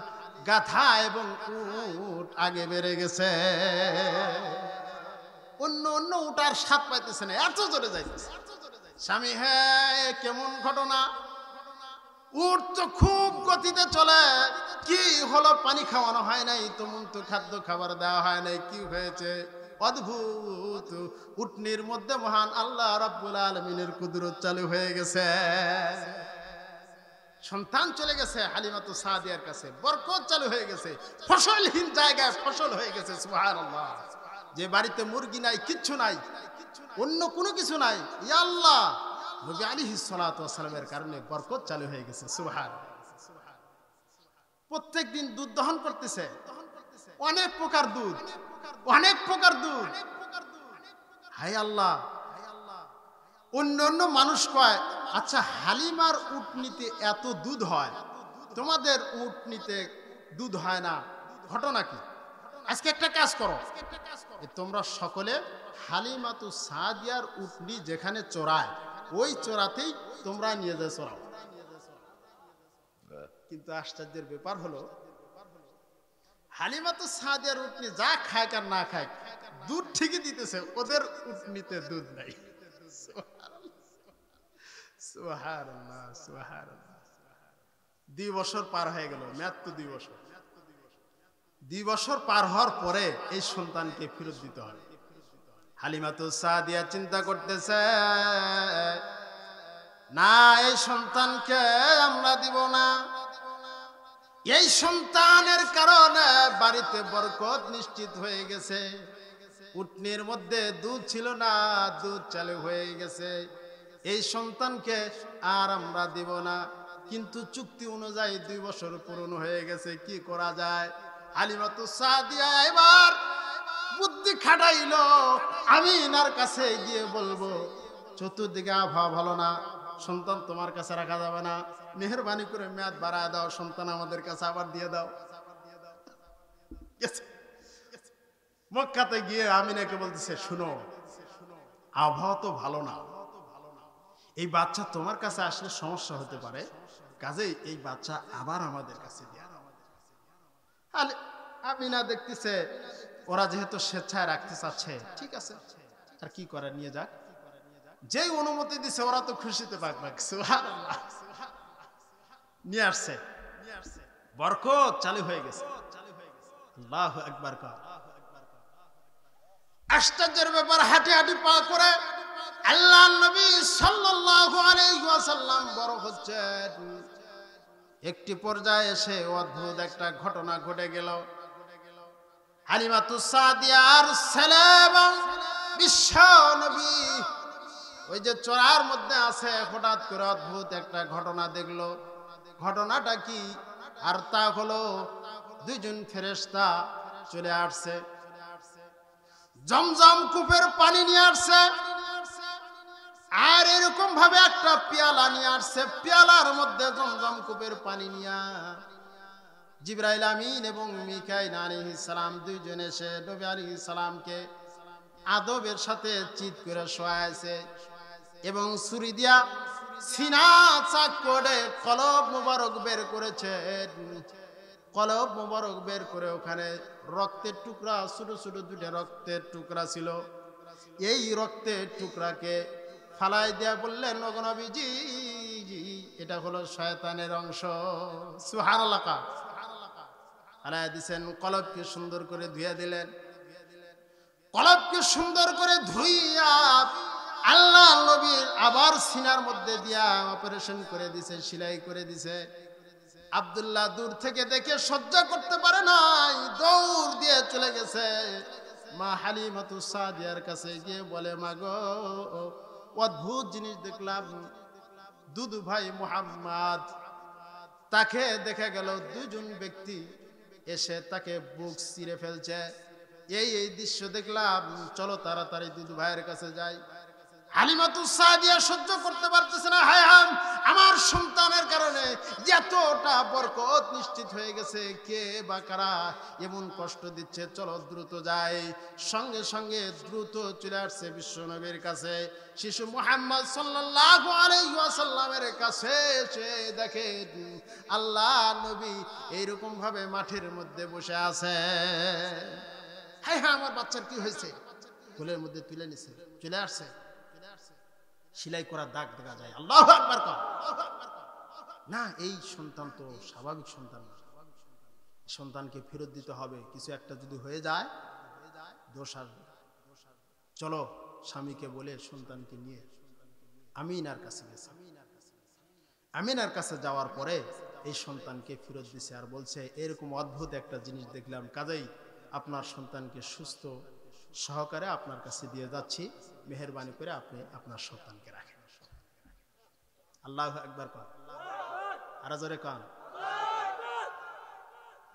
গাধা এবং উট আগে বেড়ে গেছে। অন্য অন্য উটার স্বাদ পাইতেছে না, এত জোরে যাইতেছে। স্বামী, হ্যাঁ কেমন ঘটনা, উট তো খুব গতিতে চলে, কি হলো, পানি খাওয়ানো হয় নাই, তেমন তো খাদ্য খাবার দেওয়া হয় নাই, কি হয়েছে? অদ্ভুত, উটনির মধ্যে মহান আল্লাহ রাব্বুল আলামিনের কুদরত চালু হয়ে গেছে। সন্তান চলে গেছে হালিমাতুস সাদিয়ার কাছে, বরকত চালু হয়ে গেছে, ফসলহীন জায়গায় ফসল হয়ে গেছে। সুবহানাল্লাহ। যে বাড়িতে মুরগি নাই, কিচ্ছু নাই, অন্য কোনো কিছু নাই, ইয়া আল্লাহ, নবী আলাইহিস সালাতু ওয়াস সালামের কারণে বরকত চালু হয়ে গেছে। সুবহানাল্লাহ। প্রত্যেক দিন দুধ দহন করতেছে, অনেক প্রকার দুধ, অনেক প্রকার দুধ। হায় আল্লাহ। অন্য অন্য মানুষ কয়, আচ্ছা হালিমার উটনিতে এত দুধ হয়, তোমাদের উটনিতে দুধ হয় না, ঘটনা কি? আজকে একটা কাজ করো, তোমরা সকলে হালিমাতুস সাদিয়ার উটনি যেখানে চড়ায়, ওই চড়াতেই তোমরা নিয়ে যায় চড়াও। কিন্তু আশ্চর্যের ব্যাপার হলো, হালিমাতুস সাদিয়ার উটনি যা খায় আর না খায়, দুধ ঠিকই দিতেছে, ওদের উটনিতে দুধ নাই। সুবহানাল্লাহ, সুবহানাল্লাহ। 2 বছর পার হয়ে গেল, মাত্র 2 বছর। 2 বছর পার হওয়ার পরে এই সন্তানকে ফেরত দিতে হবে। হালিমাতুস সাদিয়া চিন্তা করতেছে, না, এই সন্তানকে আমরা দিব না। এই সন্তানের কারণে বাড়িতে বরকত নিশ্চিত হয়ে গেছে। উটনির মধ্যে দুধ ছিল না, দুধ চালু হয়ে গেছে। এই সন্তানকে আর আমরা দিব না। কিন্তু চুক্তি অনুযায়ী 2 বছর পূর্ণ হয়ে গেছে, কি করা যায়? হালিমাতুস সাদিয়া এবার বুদ্ধি খাটাইলো, আমি ইনার কাছে গিয়ে বলবো, চতুর্দিকে আবহাওয়া ভালো না, সন্তান তোমার কাছে রাখা যাবে না, মেহেরবানি করে মেয়াদ বাড়ায় দাও, সন্তান আমাদের কাছে আবার দিয়ে দাও। মক্কাতে গিয়ে আমিনাকে বলতেছে, শুনো, আবহাওয়া তো ভালো না, এই বাচ্চা তোমার কাছে আসলে সমস্যা হতে পারে, কাজেই এই বাচ্চা আবার আমাদের কাছে দিয়ে দাও। আমিনা দেখতেছে ওরা যেহেতু স্বেচ্ছায় রাখতে চাচ্ছে, ঠিক আছে, আর কি করে, নিয়ে যাক। যেই অনুমতি দিছে ওরা তো খুশিতে পাক। সুবহানাল্লাহ। নিয়ে আসছে, বরকত চালু হয়ে গেছে। আল্লাহু আকবার। আশ্চর্যের ব্যাপার, হাঁটি হাঁটি পা করে আল্লাহ নবী সাল্লাল্লাহু আলাইহি ওয়াসাল্লাম বড় হচ্ছেন, একটি পর্যায়ে এসে অদ্ভুত একটা ঘটনা ঘটে গেল। হালিমাতুস সাদিয়ার ছেলে এবং বিশ্ব নবী ওই যে চড়ার মধ্যে আছে, হঠাৎ করে অদ্ভুত একটা ঘটনা দেখলো। ঘটনাটা কি? আর তা হলো দুইজন ফেরেশতা চলে আসছে, জমজম কূপের পানি নিয়ে আসছে, আর এরকম ভাবে একটা পেয়ালা নিয়ে আসছে। পেয়ালার মধ্যে জমজম কূপের পানি নিয়া জিবরাইল আমিন এবং মিকাইল আলাইহিস সালাম দুইজন এসে নবী আলাইহিস সালামকে আদবের সাথে চিৎ করে শোয়াইছে এবং ছুরি দিয়া সিনা চাক করে কলব মোবারক বের করেছে। কলব মোবারক বের করে ওখানে রক্তের টুকরা, ছোট ছোট দুইটা রক্তের টুকরা ছিল। এই রক্তের টুকরাকে ফালাই দিয়া বললেন, ওগো নবীজি, এটা হলো শয়তানের অংশ। সুবহানাল্লাহ। ফালাই দিছেন, কলবকে সুন্দর করে ধুইয়া দিলেন। কলবকে সুন্দর করে ধুইয়া আল্লাহ নবীর আবার সিনার মধ্যে দিয়া অপারেশন করে দিছে, সেলাই করে দিছে। আব্দুল্লাহ দূর থেকে দেখে সহ্য করতে পারে নাই, দৌড় দিয়ে চলে গেছে মা হালিমাতুস সাদিয়ার কাছে গিয়ে বলে, মা গো, অদ্ভুত জিনিস দেখলাম। দুদু ভাই মুহাম্মদ, তাকে দেখা গেল দুজন ব্যক্তি এসে তাকে বুক ছিঁড়ে ফেলছে। এই দৃশ্য দেখলাম, চলো তাড়াতাড়ি দুদু ভাইয়ের কাছে যাই। হালিমাতুস সাদিয়া সহ্য করতে পারতেছে না, হায় হায়, আমার সন্তানের কারণে এতটা বরকত নিশ্চিত হয়ে গেছে, কে বা কারা এমন কষ্ট দিচ্ছে, চলো দ্রুত যাই। সঙ্গে সঙ্গে দ্রুত চলে আসছে বিশ্ব নবীর কাছে। শিশু মুহাম্মদ সাল্লাল্লাহু আলাইহি ওয়াসাল্লামের কাছে এসে দেখে আল্লাহ নবী এইরকম ভাবে মাঠের মধ্যে বসে আছে। হায় হায়, আমার বাচ্চার কি হয়েছে? কোলের মধ্যে তুলে নিছে, চলে আসছে, সেলাই করার দাগ দেখা যায়। আল্লাহু আকবার কর না, এই সন্তান তো স্বাভাবিক সন্তান না, সন্তানকে ফেরত দিতে হবে। কিছু একটা যদি হয়ে যায় দোষ আসবে। চলো, স্বামীকে বলে সন্তানকে নিয়ে আমিনার কাছে গেছে। আমিনার কাছে যাওয়ার পরে এই সন্তানকে ফেরত দিছে আর বলছে, এরকম অদ্ভুত একটা জিনিস দেখলাম, কাজেই আপনার সন্তানকে সুস্থ সহকারে আপনার কাছে দিয়ে যাচ্ছি, মেহেরবানি করে আপনি আপনার সন্তানকে রাখেন। আল্লাহু আকবার কর, আর জোরে কর,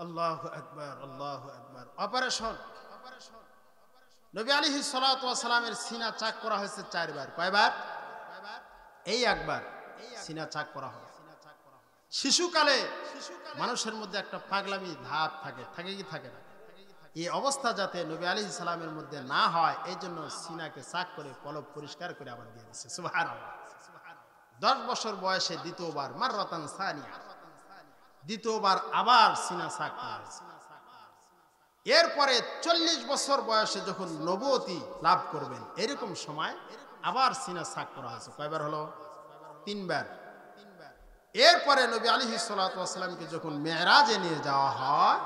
আল্লাহু আকবার, আল্লাহু আকবার। অপারেশন। নবী আলাইহিস সালাতু ওয়াস সালামের সিনা চাক করা হয়েছে 4 বার। কয়বার? এই একবার সিনা চাক করা হয়। শিশুকালে মানুষের মধ্যে একটা পাগলামি ধাপ থাকে, থাকে কি থাকে না? এই অবস্থা যাতে নবী আলাইহিস সালামের মধ্যে না হয়, এই জন্য সিনাকে চাক করে কলব পরিষ্কার করে আবার দিয়ে দিচ্ছে। সুবহানাল্লাহ। 10 বছর বয়সে দ্বিতীয়বার, মাররাতান সানিয়া, দ্বিতীয়বার আবার সিনা চাক করা হয়েছে। এরপরে 40 বছর বয়সে যখন নবুয়তি লাভ করবেন, এরকম সময় আবার সিনা চাক করা হয়েছে। কয়বার হলো? 3 বার। এরপরে নবী আলাইহিস সালাতু ওয়াস সালামকে যখন মেরাজে নিয়ে যাওয়া হয়,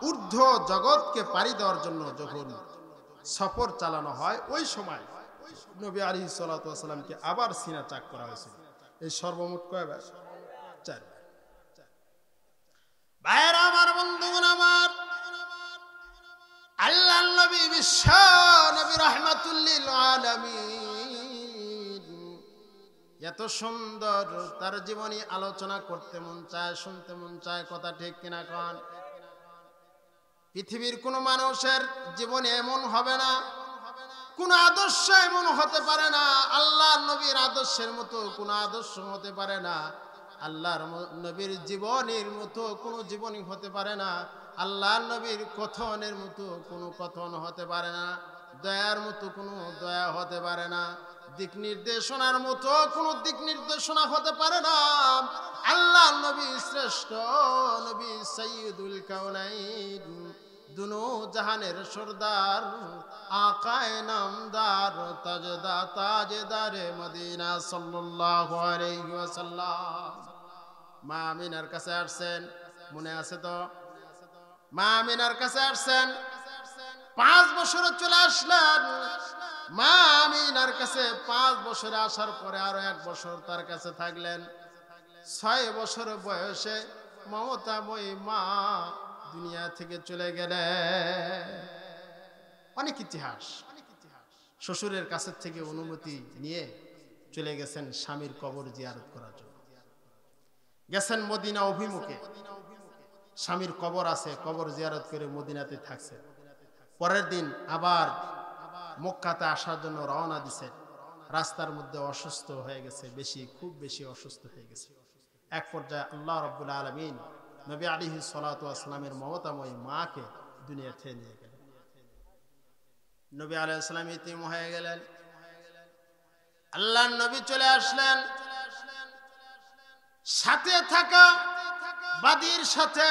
ঊর্ধ্ব জগৎকে পাড়ি দেওয়ার জন্য যখন সফর চালানো হয়, ওই সময় নবী আলাইহিস সালাতু ওয়াস সালামকে আবার সিনা চাক করা হয়েছিল। এই সর্বমোট কয়বার? 4 বার। ভাইরা আমার, বন্ধুগণ আমার, আল্লাহর নবী বিশ্ব নবী রাহমাতুল লিল আলামিন, এত সুন্দর তার জীবনী আলোচনা করতে মন চায়, শুনতে মন চায়, কথা ঠিক কিনা কোন? পৃথিবীর কোন মানুষের জীবনে এমন হবে না, কোন আদর্শ এমন হতে পারে না, আল্লাহর নবীর আদর্শের মতো কোন আদর্শ হতে পারে না, আল্লাহর নবীর জীবনের মতো কোন জীবনী হতে পারে না, আল্লাহর নবীর কথনের মতো কোন কথন হতে পারে না, দয়ার মতো কোন দয়া হতে পারে না, দিক নির্দেশনার মতো কোন দিক নির্দেশনা হতে পারে না। আল্লাহ নবী শ্রেষ্ঠ নবী, সাইয়্যিদুল কাউনাইন, দুনো জাহানের সরদার, আকায়ে নামদার, তাজদারে মদিনা সাল্লাল্লাহু আলাইহি ওয়াসাল্লাম মা আমিনার কাছে আসছেন, মনে আছে তো? মা আমিনার কাছে আসছেন, 5 বছরে চলে আসলেন। মা আমিনার কাছে 5 বছরে আসার পরে আরো 1 বছর তার কাছে থাকলেন। 6 বছর বয়সে মমতাময়ী মা দুনিয়া থেকে চলে গেলেন। অনেক ইতিহাস। শ্বশুরের কাছে থেকে অনুমতি নিয়ে চলে গেছেন স্বামীর কবর জিয়ারত করার জন্য। গেছেন মদিনা অভিমুখে, স্বামীর কবর আছে, কবর জিয়ারত করে মদিনাতে থাকছেন। পরের দিন আবার মক্কাতে আসার জন্য রওনা দিছেন। রাস্তার মধ্যে অসুস্থ হয়ে গেছে, খুব বেশি অসুস্থ হয়ে গেছে। এক পর্যায়ে আল্লাহ রাব্বুল আলামিন নবী আলাইহিস সালাতু ওয়াস সালামের মমতাময়ী মাকে দুনিয়া থেকে নিয়ে গেলেন। নবী আলাইহিস সালাম ইতিম হয়ে গেলেন। আল্লাহর নবী চলে আসলেন। সাথে থাকা বাদীর সাথে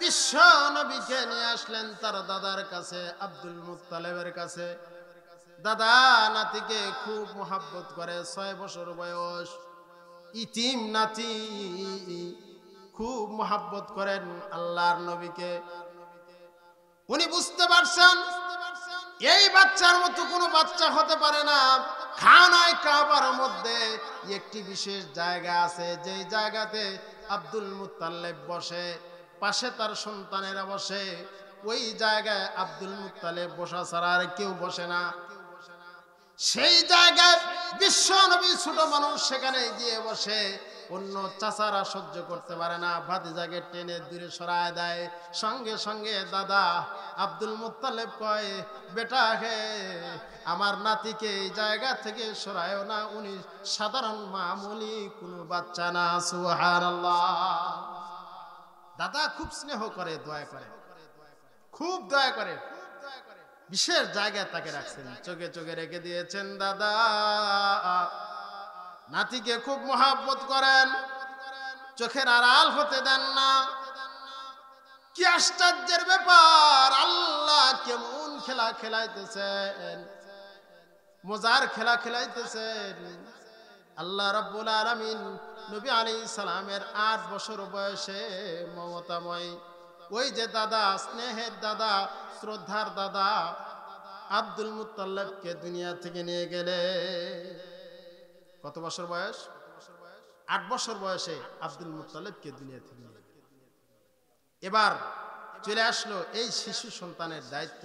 বিশ্ব নবীকে নিয়ে আসলেন তার দাদার কাছে, আব্দুল মুত্তালিবের কাছে। দাদা নাতিকে খুব মোহাব্বত করে, 6 বছর বয়স, ইতিম নাতি, খুব মোহাব্বত করেন আল্লাহর নবীকে। উনি বুঝতে পারছেন এই বাচ্চার মতো কোনো বাচ্চা হতে পারে না। খানায় কাবার মধ্যে একটি বিশেষ জায়গা আছে, যেই জায়গাতে আব্দুল মুত্তালিব বসে, পাশে তার সন্তানেরা বসে। ওই জায়গায় আব্দুল মুত্তালিব বসা ছাড়া আর কেউ বসে না। সেই জায়গায় বিশ্ব নবী ছোট মানুষ সেখানে গিয়ে বসে। অন্য চাচারা সহ্য করতে পারে না, ভাতিজাকে টেনে দূরে সরায় দেয়। সঙ্গে সঙ্গে দাদা আব্দুল মুত্তালিব কয়, বেটা হে, আমার নাতিকে এই জায়গা থেকে সরায়ও না, উনি সাধারণ মামুলি কোনো বাচ্চা না। সুবহানাল্লাহ। দাদা খুব স্নেহ করে, দয়া করে, খুব দয়া করে। বিশেষ জায়গায় তাকে রাখছেন, চোখে চোখে রেখে দিয়েছেন। দাদা নাতিকে খুব মহব্বত করেন, চোখের আড়াল হতে দেন না। কি আশ্চর্যের ব্যাপার! আল্লাহ কেমন খেলা খেলাইতেছেন, মজার খেলা খেলাইতেছেন। আল্লাহ রাব্বুল আলামিন নবী আলাইহিস সালামের 8 বছর বয়সে মমতাময় ওই যে দাদা, স্নেহের দাদা, শ্রদ্ধার দাদা আব্দুল মুত্তালিবকে দুনিয়া থেকে নিয়ে গেলে। কত বছর বয়স? 8 বছর বয়সে আব্দুল মুত্তালিবকে দুনিয়া থেকে নিয়ে গেলে। এবার চলে আসলো এই শিশু সন্তানের দায়িত্ব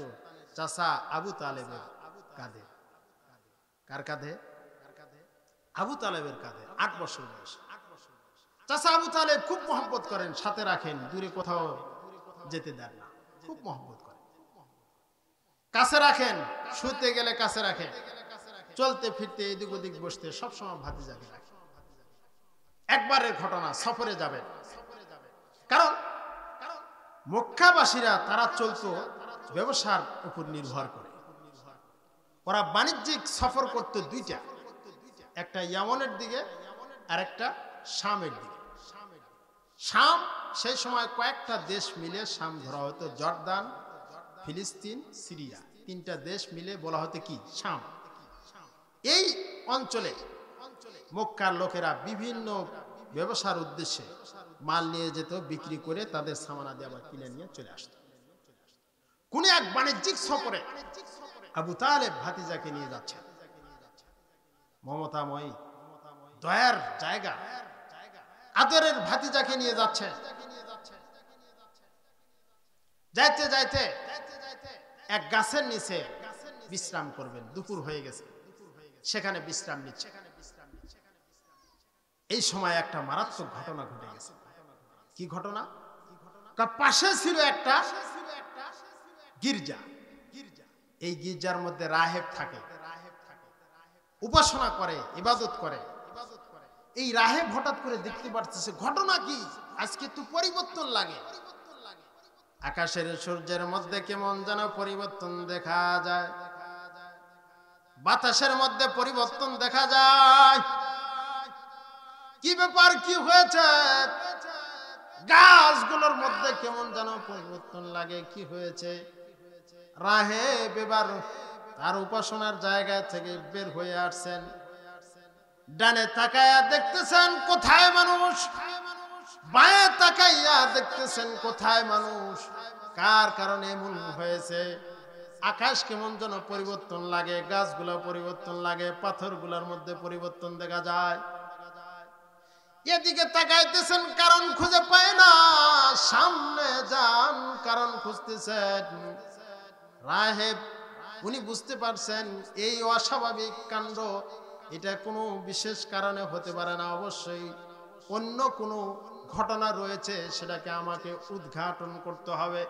চাচা আবু তালেবের কাঁধে। কার কাঁধে? আবু তালেবের কাঁধে। 8 বছর বয়সে চাচা আবু তালেব খুব মহব্বত করেন, সাথে রাখেন, দূরে কোথাও যেতে দেন না, খুব মহব্বত করেন, কাছে রাখেন, শুতে গেলে কাছে রাখেন, চলতে ফিরতে এদিক ওদিক বসতে সবসময় ভাতিজাকে রাখেন। একবারের ঘটনা, সফরে যাবেন, কারণ মক্কাবাসীরা তারা চলতো ব্যবসার উপর নির্ভর করে। ওরা বাণিজ্যিক সফর করতে দুইটা, একটা ইয়ামনের দিকে আর একটা শামের দিকে। শাম সেই সময় কয়েকটা দেশ মিলে শাম ধরা হতো, জর্দান, ফিলিস্তিন, সিরিয়া, 3টা দেশ মিলে বলা হতো কি শাম। এই অঞ্চলে মক্কার লোকেরা বিভিন্ন ব্যবসার উদ্দেশ্যে মাল নিয়ে যেত, বিক্রি করে তাদের সামানাদি আবার কিনে নিয়ে চলে আসতো। কোন এক বাণিজ্যিক সফরে আবু তালেব ভাতিজাকে নিয়ে যাচ্ছে, মমতাময়ী দয়ার জায়গা, আদরের ভাতিজাকে নিয়ে যাচ্ছে। যাইতে যাইতে এক গাছের নিচে বিশ্রাম করবেন, দুপুর হয়ে গেছে, সেখানে বিশ্রাম নিচ্ছে। এই সময় একটা মারাত্মক ঘটনা ঘটে গেছে। কি ঘটনা? পাশে ছিল একটা গির্জা। এই গির্জার মধ্যে রাহেব থাকে, উপাসনা করে, ইবাদত করে। এই রাহেব হঠাৎ করে দেখতে পারতেছে ঘটনা কি, আজকে তো পরিবর্তন লাগে। আকাশের সূর্যের মধ্যে কেমন যেন পরিবর্তন দেখা যায়, বাতাসের মধ্যে পরিবর্তন দেখা যায়। কি ব্যাপার, কি হয়েছে? গাছগুলোর মধ্যে কেমন যেন পরিবর্তন লাগে, কি হয়েছে? রাহেব এবার তার উপাসনার জায়গা থেকে বের হয়ে আসছেন। ডানে তাকাইয়া দেখতেছেন কোথায় মানুষ, বাঁয়ে তাকাইয়া দেখতেছেন কোথায় মানুষ। কার কারণে এমন হয়েছে? আকাশ কেমন যেন পরিবর্তন লাগে, গাছগুলো পরিবর্তন লাগে, পাথরগুলোর মধ্যে পরিবর্তন দেখা যায়। এদিকে তাকাইতেছেন, কারণ খুঁজে পায় না। সামনে যান, কারণ খুঁজতেছেন। রাহেব উনি বুঝতে পারছেন এই অস্বাভাবিক কাণ্ড, এটা কোনো বিশেষ কারণে হতে পারে না, অবশ্যই অন্য কোনো ঘটনা রয়েছে, সেটাকে আমাকে উদ্ঘাটন করতে হবে।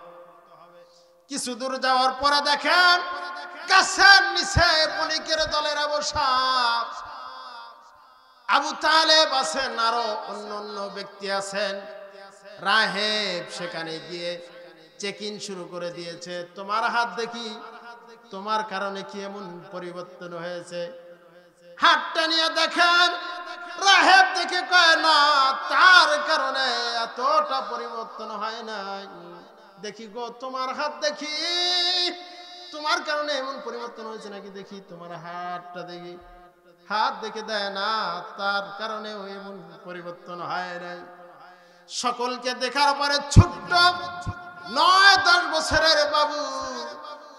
কিছু দূর যাওয়ার পরে দেখেন গাছের নিচে বণিকের দলের বসা। আবু তালেব আছেন, আরো অন্য অন্য ব্যক্তি আছেন। রাহেব সেখানে গিয়ে চেকিং শুরু করে দিয়েছে। তোমার হাত দেখি, তোমার কারণে কি এমন পরিবর্তন হয়েছে? হাতটা নিয়ে দেখেন, রাহেব দেখে কয় না, তার কারণে এতটা পরিবর্তন হয় না। দেখি গো, তোমার হাত দেখি, তোমার কারণে এমন পরিবর্তন হয়েছে নাকি? দেখি তোমার হাতটা দেখি। হাত দেখে দেয় না, তার কারণে এমন পরিবর্তন হয় নাই। সকলকে দেখার পরে ছোট্ট 9-10 বছরের বাবু,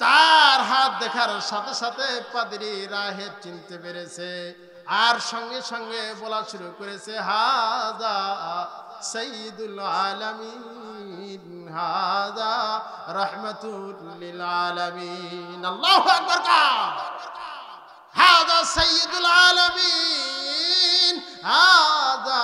তার হাত দেখার সাথে সাথে পাদ্রী রাহেব চিনতে পেরেছে, আর সঙ্গে সঙ্গে বলা শুরু করেছে, হাযা সাইয়্যিদুল আলামিন, হাযা রাহমাতুল লিল আলামিন। আল্লাহু আকবার। হাযা সাইয়্যিদুল আলামিন, হাযা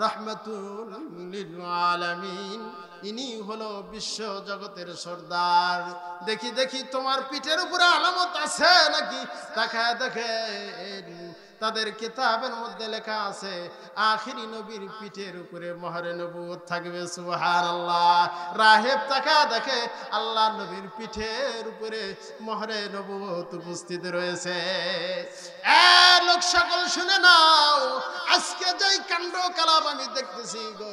রাহমাতুল লিল আলামিন। ইনি হলো বিশ্ব জগতের সর্দার। দেখি দেখি তোমার পিঠের উপরে আলামত আছে নাকি? তাকায় দেখে, তাদের কিতাবের মধ্যে লেখা আছে আখিরি নবীর পিঠের উপরে মোহরে নবুয়ত থাকবে। সুবহানাল্লাহ। রাহেব তাকায় দেখে আল্লাহ নবীর পিঠের উপরে মোহরে নবুয়ত উপস্থিত রয়েছে। লোক সকল শুনে নাও, আজকে যেই কাণ্ড কালাপ আমি দেখতেছি গো,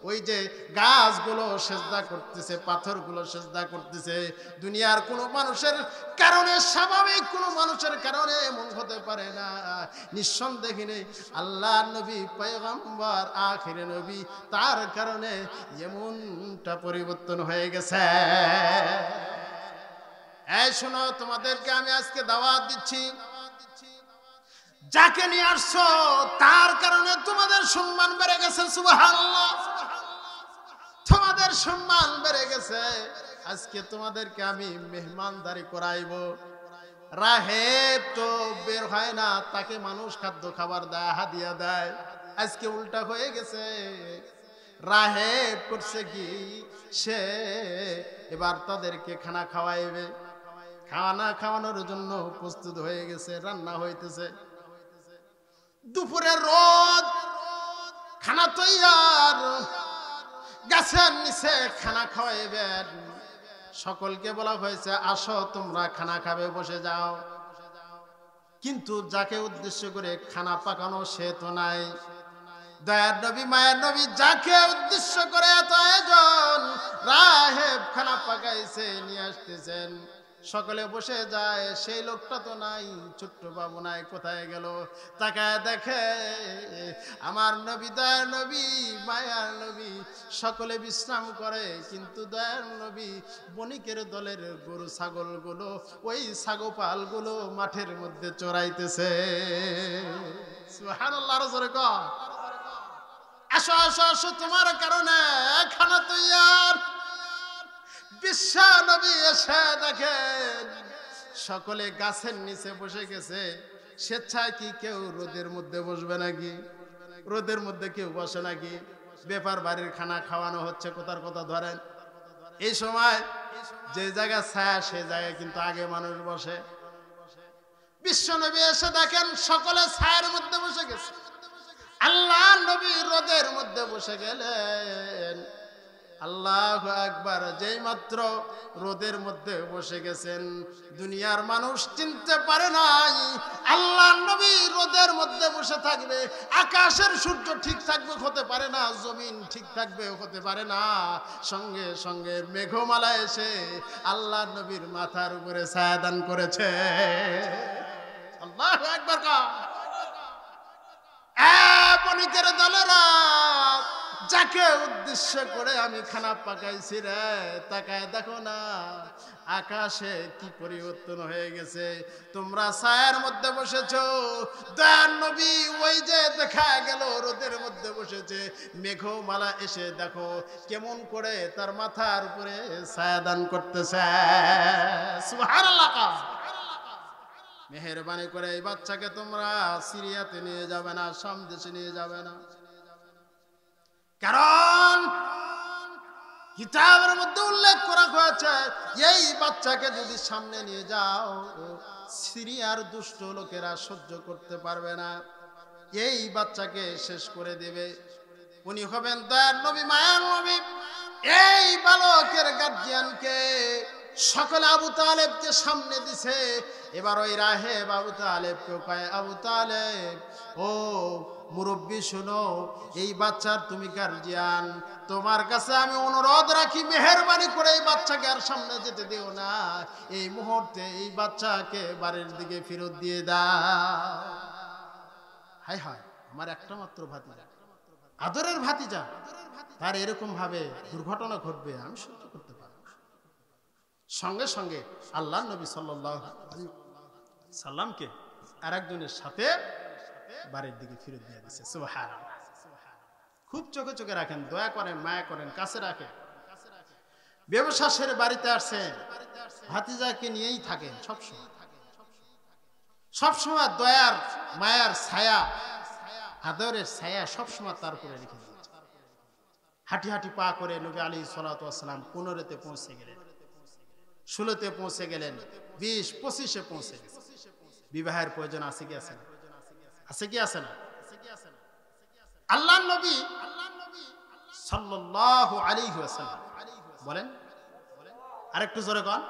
ওই যে গাছগুলো সেজদা করতেছে, পাথরগুলো সেজদা করতেছে, দুনিয়ার কোনো মানুষের কারণে, স্বাভাবিক কোনো মানুষের কারণে এমন হতে পারে না। নিঃসন্দেহে আল্লাহ নবী পয়গম্বর আখিরে নবী, তার কারণে এমনটা পরিবর্তন হয়ে গেছে। এই শোনো, তোমাদেরকে আমি আজকে দাওয়াত দিচ্ছি, যাকে নিয়ে আসছো তার কারণে তোমাদের সম্মান বেড়ে গেছে। সুবহানাল্লাহ। তোমাদের সম্মান বেড়ে গেছে। আজকে তোমাদেরকে আমি মেহমানদারি করাইব। রাহেব তো বের হয় না, তাকে মানুষ খাদ্য খাবার দেয়, হাদিয়া দেয়। আজকে উল্টা হয়ে গেছে। রাহেব করছে কি, সে এবার তাদেরকে খানা খাওয়াইবে। খানা খাওয়ানোর জন্য প্রস্তুত হয়ে গেছে, রান্না হইতেছে। দুপুরের রোদ, খানা তৈয়ার, গাছের নিচে খানা খাওয়াইবেন। সকলকে বলা হয়েছে আসো তোমরা খানা খাবে, বসে যাও। কিন্তু যাকে উদ্দেশ্য করে খানা পাকানো সে তো নাই। দয়ার নবী, মায়ের নবী, যাকে উদ্দেশ্য করে এত আয়োজন, রাহেব খানা পাকাইছে, নিয়ে আসতেছেন, সকলে বসে যায়, সেই লোকটা তো নাই। ছোট্ট বাবু নাই, কোথায় গেল? তাকায় দেখে আমার নবী, দয়ার নবী, মায়ার নবী সকলে বিশ্রাম করে, কিন্তু দয়ার নবী বণিকের দলের গরু ছাগলগুলো, ওই ছাগপালগুলো মাঠের মধ্যে চড়াইতেছে। সুবহানাল্লাহ। জোরে কও, আসো আসো আসো, তোমার কারণে খানা তৈয়ার। বিশ্ব নবী এসে দেখেন সকলে গাছের নিচে বসে গেছে। স্বেচ্ছায় কি কেউ রোদের মধ্যে বসবে নাকি? রোদের মধ্যে কেউ বসে নাকি? ব্যাপার বাড়ির খানা খাওয়ানো হচ্ছে, কোথার কথা ধরেন। এই সময় যে জায়গা ছায়া, সে জায়গায় কিন্তু আগে মানুষ বসে। বিশ্ব নবী এসে দেখেন সকলে ছায়ার মধ্যে বসে গেছে, আল্লাহ নবী রোদের মধ্যে বসে গেলেন। আল্লাহু আকবার। যেই মাত্র রোদের মধ্যে বসে গেছেন, দুনিয়ার মানুষ চিনতে পারে নাই আল্লাহ নবী রোদের মধ্যে বসে থাকবে। আকাশের সূর্য ঠিক থাকবে, হতে পারে না। জমিন ঠিক থাকবে, হতে পারে না। সঙ্গে সঙ্গে মেঘমালা এসে আল্লাহ নবীর মাথার উপরে ছায়া দান করেছে। আল্লাহু আকবার। বণিকের দলেরা, যাকে উদ্দেশ্য করে আমি খানা পাকাইছি রে, তাকায় দেখো না আকাশে কি পরিবর্তন হয়ে গেছে। তোমরা ছায়ার মধ্যে বসেছো, দয়ার নবী ওই যে দেখা গেল রোদের মধ্যে বসেছে, মেঘমালা এসে দেখো কেমন করে তার মাথার উপরে ছায়া দান করতেছে। সুবহানাল্লাহ। মেহেরবানি করে এই বাচ্চাকে তোমরা সিরিয়াতে নিয়ে যাবে না, শাম দেশে নিয়ে যাবে না, কারণ কিতাবের মধ্যে উল্লেখ করা হয়েছে এই বাচ্চাকে যদি সামনে নিয়ে যাও সিরিয়ার দুষ্ট লোকেরা সহ্য করতে পারবে না, এই বাচ্চাকে শেষ করে দেবে। উনি হবেন দয়ার নবী, মায়ার নবী। এই বালকের গার্জিয়ানকে সকলে আবু তালেবকে সামনে দিছে। এবার ওই রাহেব আবু তালেবকে কয়, আবু তালেব ও মুরব্বী শোনো, এই বাচ্চার তুমি গার্জিয়ান, তোমার কাছে আমি অনুরোধ রাখি মেহেরবানি করে এই বাচ্চাকে আর সামনে যেতে দিও না, এই মুহূর্তে এই বাচ্চাকে বাড়ির দিকে ফেরত দিয়ে দাও। হায় হায়, আমার একটা মাত্র ভাতিজা, আদরের ভাতিজা, তার এরকম ভাবে দুর্ঘটনা ঘটবে আমি সহ্য করতে পারব না। সঙ্গে সঙ্গে আল্লাহর নবী সাল্লাল্লাহু আলাইহি সাল্লামকে আরেকজনের সাথে বাড়ির দিকে ফিরত দিয়ে দিয়েছে। সুবহানাল্লাহ। খুব চোখে চোখে রাখেন, দয়া করেন, মায়া করেন, কাছে রাখেন। ব্যবসা সেরে বাড়িতে আসছেন, ভাতিজাকে নিয়েই থাকেন সবসময়, সবসময় দয়ার মায়ার ছায়া, আদরের ছায়া সবসময় তার উপরে রেখে দিয়েছে। হাঁটি হাঁটি পা করে নবী আলাইহিস সালাতু ওয়াস সালাম 15-তে পৌঁছে গেলেন, 16-তে পৌঁছে গেলেন, 20-25-এ পৌঁছে গেলেন। বিবাহের প্রয়োজন আছে কি আছে না? আছে কি আছে না? আল্লাহর নবী সাল্লাল্লাহু আলাইহি ওয়াসাল্লাম বলেন, আরেকটু জোরে কোন,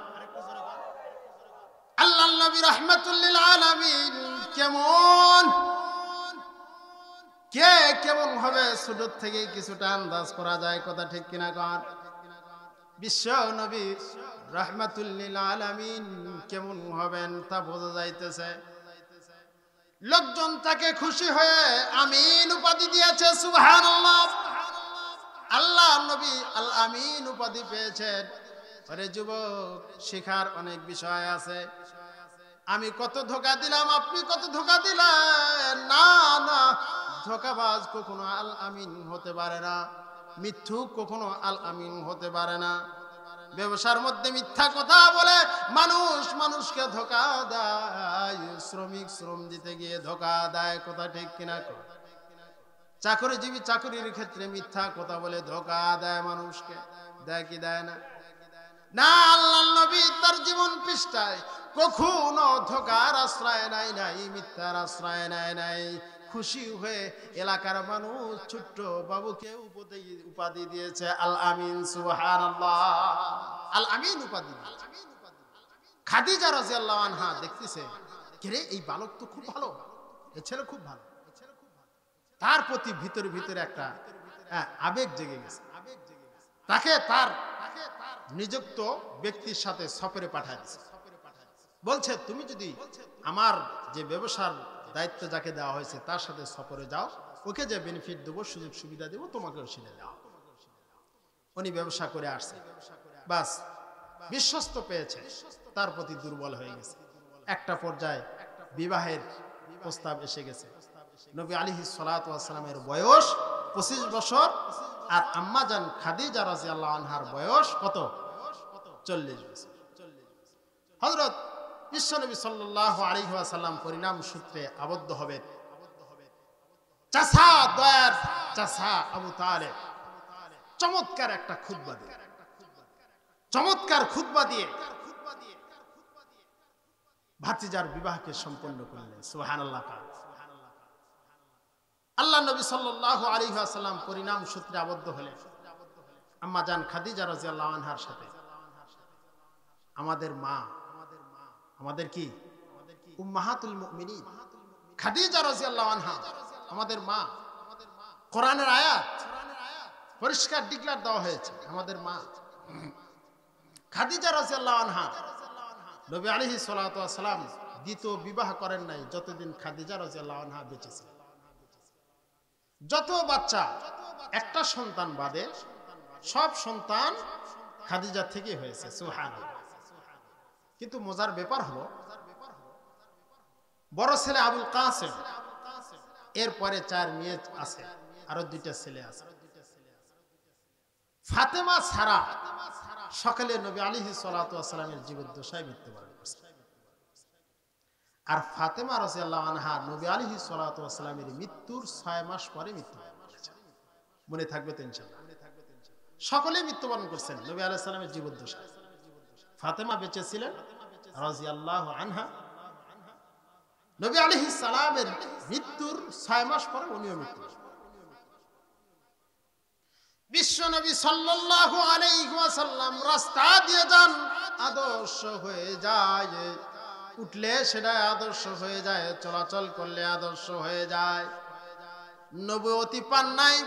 আল্লাহর নবী রাহমাতুল লিল আলামিন কেমন, কে কেমন হবে ছোট থেকে কিছুটা আন্দাজ করা যায়, কথা ঠিক কিনা কোন? বিশ্ব নবী রাহমাতুল লিল আলামিন কেমন হবেন তা বোঝা যাইতেছে। লোকজন তাকে খুশি হয়ে আমিন উপাধি দিয়েছে। সুবহানাল্লাহ। আল্লাহ নবী আল আমিন উপাধি পেয়েছেন। আরে যুবক, শেখার অনেক বিষয় আছে। আমি কত ধোঁকা দিলাম, আপনি কত ধোঁকা দিলেন। না না, ধোঁকাবাজ কখনো আল আমিন হতে পারে না, মিথ্যুক কখনো আল আমিন হতে পারে না। ব্যবসার মধ্যে মিথ্যা কথা বলে মানুষ মানুষকে ধোঁকা দেয়, শ্রমিক শ্রম দিতে গিয়ে ধোঁকা দেয়, কথা ঠিক কিনা? চাকরিজীবী চাকরির ক্ষেত্রে মিথ্যা কথা বলে ধোঁকা দেয় মানুষকে, দেয় কি দেয় না? না, আল্লাহর নবী তার জীবন পৃষ্ঠায় কখনো ধোঁকার আশ্রয় নাই, মিথ্যার আশ্রয় নাই। খুশি হয়ে এলাকার মানুষ ছোট্ট বাবুকে উপাধি দিয়েছে আল আমিন। সুবহানাল্লাহ। আল আমিন উপাধি। খাদিজা রাদিয়াল্লাহু আনহা দেখতেছে, কে এই বালক তো খুব ভালো, এই ছেলে খুব ভালো, তার প্রতি ভিতরে ভিতরে একটা আবেগ জেগে গেছে। তাকে তার নিযুক্ত ব্যক্তির সাথে সফরে পাঠায় দিয়েছে। বলছে, তুমি যদি আমার যে ব্যবসার দায়িত্ব যাকে দেওয়া হয়েছে তার সাথে সফরে যাও, ওকে যে বেনিফিট দেবো, সুযোগ সুবিধা দেবো, তোমাকেও সেটা দাও। উনি ব্যবসা করে আসছে, বাস বিশ্বস্ত পেয়েছে, তার প্রতি দুর্বল হয়ে গেছে। একটা পর্যায়ে বিবাহের প্রস্তাব এসে গেছে। নবী আলাইহিস সালাতু ওয়াস সালামের বয়স 25 বছর, আর আম্মা জান খাদিজা রাদিয়াল্লাহু আনহার বয়স কত? 40 বছর। হযরত বিশ্বনবী সাল্লাল্লাহু আলাইহি ওয়াসাল্লাম পরিণাম সূত্রে আবদ্ধ হবেন। চাচা, দয়ার চাচা আবু তালেব চমৎকার একটা খুতবা দিয়ে, চমৎকার খুতবা দিয়ে ভাতিজার বিবাহকে সম্পন্ন করলেন। সুবহানাল্লাহ। আল্লাহ নবী সাল্লাল্লাহু আলাইহি ওয়াসাল্লাম পরিণাম সূত্রে আবদ্ধ হলেন আম্মা জান খাদিজা রাদিয়াল্লাহু আনহার সাথে। আমাদের মা, আমাদের কি উম্মাহাতুল মুমিনিন খাদিজা রাদিয়াল্লাহু আনহা আমাদের মা। কোরআনের আয়াত পরিষ্কার ডিক্লার দেওয়া হয়েছে, আমাদের মা খাদিজা রাদিয়াল্লাহু আনহা। নবী আলাইহিস সালাতু ওয়াস সালাম দ্বিতীয় বিবাহ করেন নাই যতদিন খাদিজা রাদিয়াল্লাহু আনহা বেঁচে ছিলেন। যত বাচ্চা, একটা সন্তান বাদে সব সন্তান খাদিজা থেকে হয়েছে, সুবহানাল্লাহ। কিন্তু মজার ব্যাপার হলো বড় ছেলে আবুল কাসেম, এরপরে 4 মেয়ে আছে, আরো 2টা ছেলে আছে। ফাতেমা ছাড়া সকলে নবী আলাইহিস সালাতু ওয়াস সালামের জীবদ্দশায় মৃত্যুবরণ করেছে। আর ফাতেমা রাদিয়াল্লাহু আনহা নবী আলাইহিস সালাতু ওয়াস সালামের মৃত্যুর 6 মাস পরে মৃত্যুবরণ করেছেন। মনে থাকবে তো ইনশাআল্লাহ। সকলে মৃত্যুবরণ করেছেন নবী আলাইহিস সালামের জীবদ্দশায়। ফাতেমা বেঁচে ছিলেন রাদিয়াল্লাহু আনহা, নবী আলাইহিস সালামের মৃত্যুর 6 মাস পরে উনিও মৃত্যু। বিশ্ব নবী সাল্লাল্লাহু আলাইহি ওয়াসাল্লাম রাস্তা দিয়ে যান, আদর্শ হয়ে যায়, উঠলে সেটা আদর্শ হয়ে যায়, চলাচল করলে আদর্শ হয়ে যায়। নবুয়তি পান নাই,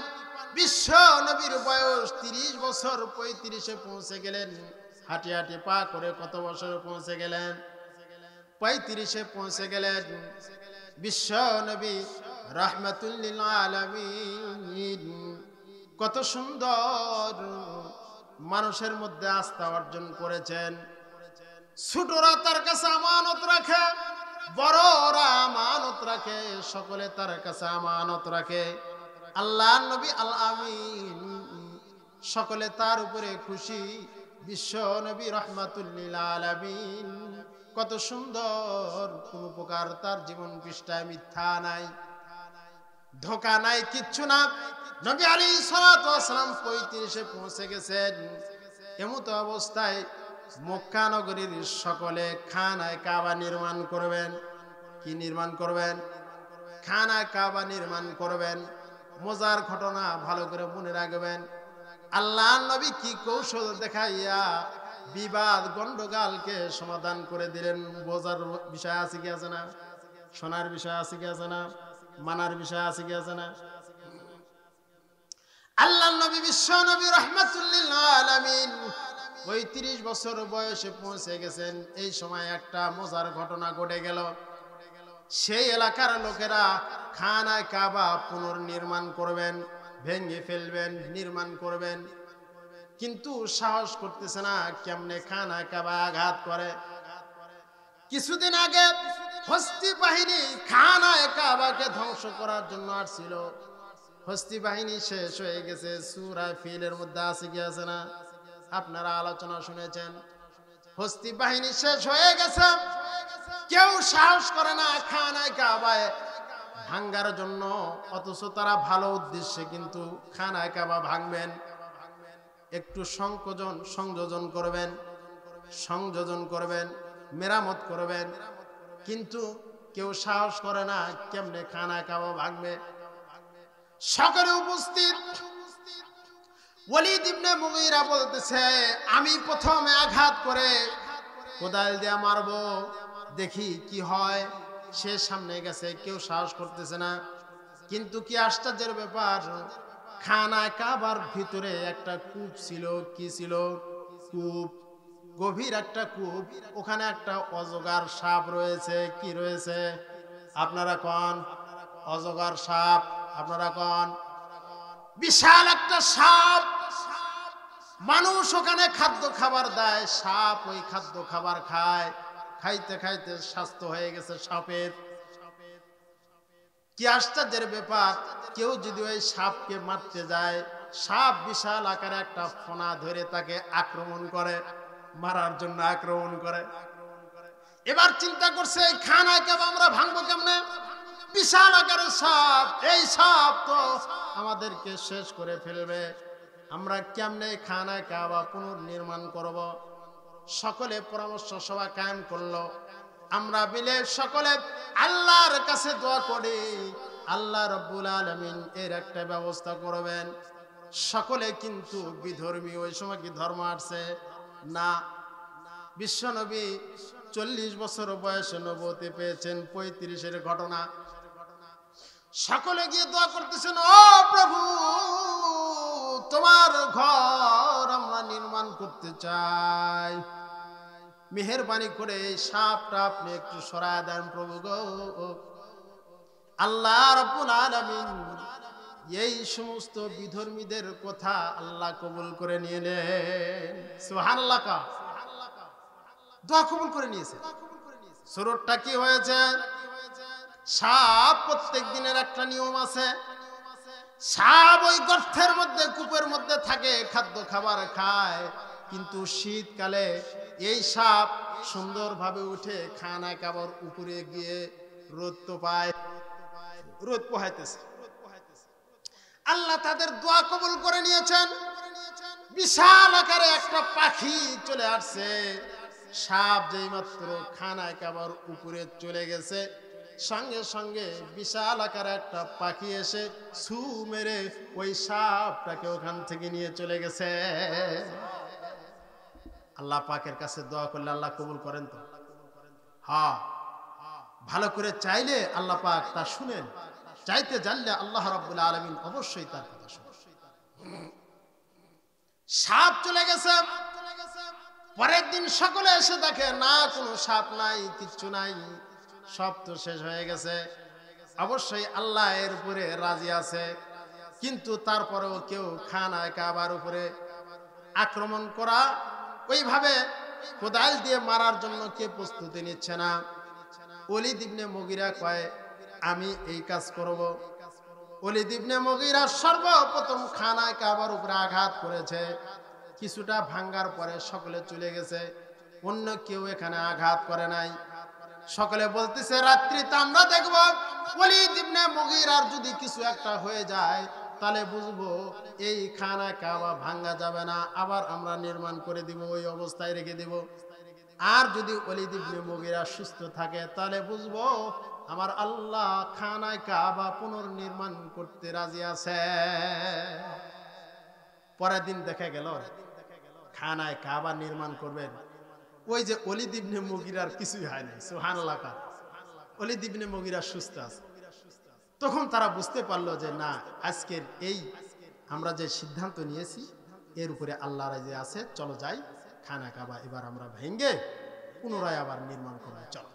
বিশ্ব নবীর বয়স 30 বছর, 35-এ পৌঁছে গেলেন। হাঁটি হাঁটি পা করে কত বছরে পৌঁছে গেলেন? 35-এ পৌঁছে গেলেন। বিশ্ব নবী রাহমাতুল লিল আলামিন কত সুন্দর মানুষের মধ্যে আস্থা অর্জন করেছেন। ছোটরা তার কাছে আমানত রাখে, বড়রা আমানত রাখে, সকলে তার কাছে আমানত রাখে। আল্লাহ নবী আল আমিন সকলে তার উপরে খুশি। বিশ্ব নবী রাহমাতুল লিল আলামিন কত সুন্দর, কোন প্রকার তার জীবন পৃষ্ঠায় মিথ্যা নাই, ধোঁকা নাই, কিচ্ছু না। নবী আলাইহিস সালাতু ওয়াস সালাম 35-এ পৌঁছে গেছেন। এমত অবস্থায় মক্কা নগরীর সকলে খানায়ে কাবা নির্মাণ করবেন। কি নির্মাণ করবেন? খানায়ে কাবা নির্মাণ করবেন। মজার ঘটনা ভালো করে মনে রাখবেন। আল্লাহ নবী কি কৌশল দেখাইয়া বিবাদ গন্ডগোলকে সমাধান করে দিলেন। বোঝার বিষয় আছে কি আছে না? শোনার বিষয় আছে কি আছে না? মানার বিষয় আছে কি আছে না? আল্লাহ নবী বিশ্ব নবী রাহমাতুল লিল আলামিন 35 বছর বয়সে পৌঁছে গেছেন। এই সময় একটা মজার ঘটনা ঘটে গেল। সেই এলাকার লোকেরা খানায়ে কাবা পুনর্নির্মাণ করবেন, ভেঙে ফেলবেন, নির্মাণ করবেন, কিন্তু সাহস করতেছে না। কেমনে খানায়ে কাবা আঘাত করে? কিছুদিন আগে হস্তি বাহিনী খানায়ে কাবাকে ধ্বংস করার জন্য আসছিল। হস্তি বাহিনী শেষ হয়ে গেছে। সূরা ফিলের মধ্যে আছে কি আছে না? আপনারা আলোচনা শুনেছেন। হস্তি বাহিনী শেষ হয়ে গেছে, কেউ সাহস করে না খানায়ে কাবায় ভাঙ্গার জন্য, অথচ তারা ভালো উদ্দেশ্যে কিন্তু খানায়ে কাবা ভাঙবেন। একটু সংযোজন করবেন, মেরামত করবেন, কিন্তু কেউ সাহস করে না কেমনে খানায়ে কাবা ভাঙবে। সকলে উপস্থিত। ওয়ালিদ ইবনে মুগীরা বলতেছে, আমি প্রথমে আঘাত করে কোদাল দিয়ে মারবো, দেখি কি হয়। সে সামনে গেছে, কেউ সাহস করতেছে না। কিন্তু কি আশ্চর্যের ব্যাপার, খানায়ে কাবার ভিতরে একটা কূপ ছিল। কি ছিল? কূপ, গভীর একটা কূপ। ওখানে একটা অজগর সাপ রয়েছে। কি রয়েছে? আপনারা কোন? অজগর সাপ। আপনারা কোন? বিশাল একটা সাপ। মানুষ ওখানে খাদ্য খাবার দেয়, সাপ ওই খাদ্য খাবার খায়। খাইতে খাইতে স্বাস্থ্য হয়ে গেছে সাপের। কি আশ্চর্যের ব্যাপার, কেউ যদি ওই সাপকে মারতে যায়, সাপ বিশাল আকারে একটা ফনা ধরে তাকে আক্রমণ করে, মারার জন্য আক্রমণ করে। এবার চিন্তা করছে এই খানায়ে কাবা আমরা ভাঙবো কেমনে? বিশাল আকারের সাপ, এই সাপ তো আমাদেরকে শেষ করে ফেলবে। আমরা কেমনে খানায়ে কাবা পুনর্নির্মাণ করব? সকলে পরামর্শ সভা কায়েম করলো। আমরা মিলে সকলে আল্লাহর কাছে দোয়া করি, আল্লাহ রাব্বুল আলামিন এর একটা ব্যবস্থা করবেন। সকলে কিন্তু বিধর্মী। ওই সময় কি ধর্ম আসছে না? বিশ্বনবী 40 বছর বয়সে নবুয়তি পেয়েছেন। 35-এর ঘটনা। সকলে গিয়ে দোয়া করতেছেন, ও প্রভু, তোমার ঘর আমরা নির্মাণ করতে চাই, মেহেরবানি করে এই সাপটা আপনি একটু সরায় দেন প্রভু গো। আল্লাহ রাব্বুল আলামিন এই সমস্ত বিধর্মীদের কথা আল্লাহ কবুল করে নিলেন। সুবহানাল্লাহ, দোয়া কবুল করে নিয়েছে। শুরুটা কি হয়েছে? সাপ প্রত্যেক দিনের একটা নিয়ম আছে। সাপ ওই গর্তের মধ্যে, কূপের মধ্যে থাকে, খাদ্য খাবার খায়, কিন্তু শীতকালে এই সাপ সুন্দরভাবে উঠে খানা খাবার উপরে গিয়ে রোদ তো পায়, রোদ পোহাইতেছে। আল্লাহ তাদের দোয়া কবুল করে নিয়েছেন। বিশাল আকারে একটা পাখি চলে আসছে। সাপ যেই মাত্র খানায় খাবার উপরে চলে গেছে, সঙ্গে সঙ্গে বিশাল আকারে একটা পাখি এসে ছু মেরে ওই সাপটাকে ওখান থেকে নিয়ে চলে গেছে। আল্লাহ পাকের কাছে দোয়া করলে আল্লাহ কবুল করেন তো? হ্যাঁ, ভালো করে চাইলে আল্লাহ পাক তা শুনেন, চাইতে জানলে আল্লাহ রাব্বুল আলামিন অবশ্যই তার কথা শুনেন। সাপ চলে গেছে। পরের দিন সকলে এসে দেখে না, কোনো সাপ নাই, কিচ্ছু নাই, সব তো শেষ হয়ে গেছে। অবশ্যই আল্লাহ এর উপরে রাজি আছে, কিন্তু তারপরেও কেউ খানায় কাবার উপরে আক্রমণ করা, ওইভাবে কোদাল দিয়ে মারার জন্য কে প্রস্তুতি নিচ্ছে না। ওলীদ ইবনে মুগীরা কয়, আমি এই কাজ করব। ওলীদ ইবনে মুগীরা সর্বপ্রথম খানায় কাবার উপরে আঘাত করেছে। কিছুটা ভাঙ্গার পরে সকলে চলে গেছে, অন্য কেউ এখানে আঘাত করে নাই। সকলে বলতেছে রাত্রিতে আমরা দেখব ওলীদ ইবনে মুগীরার যদি কিছু একটা হয়ে যায় তাহলে বুঝবো এই খানা কাবা ভাঙ্গা যাবে না, আবার আমরা নির্মাণ করে দিব, ওই অবস্থায় রেখে দিব। আর যদি ওলীদ ইবনে মুগীরা সুস্থ থাকে তাহলে বুঝবো আমার আল্লাহ খানায় কাবা পুনর্নির্মাণ করতে রাজি আছে। পরের দিন দেখা গেল খানায় কাবা নির্মাণ করবেন, ওই যে ওলীদ ইবনে মুগীরার কিছুই হয় নাই। সুবহানাল্লাহ, ওলীদ ইবনে মুগীরা সুস্থ আছে। তখন তারা বুঝতে পারলো যে না, আজকের এই আমরা যে সিদ্ধান্ত নিয়েছি এর উপরে আল্লাহ রাজি আছে, চলো যাই, খানা কাবা এবার আমরা ভেঙ্গে পুনরায় আবার নির্মাণ করবো, চলো।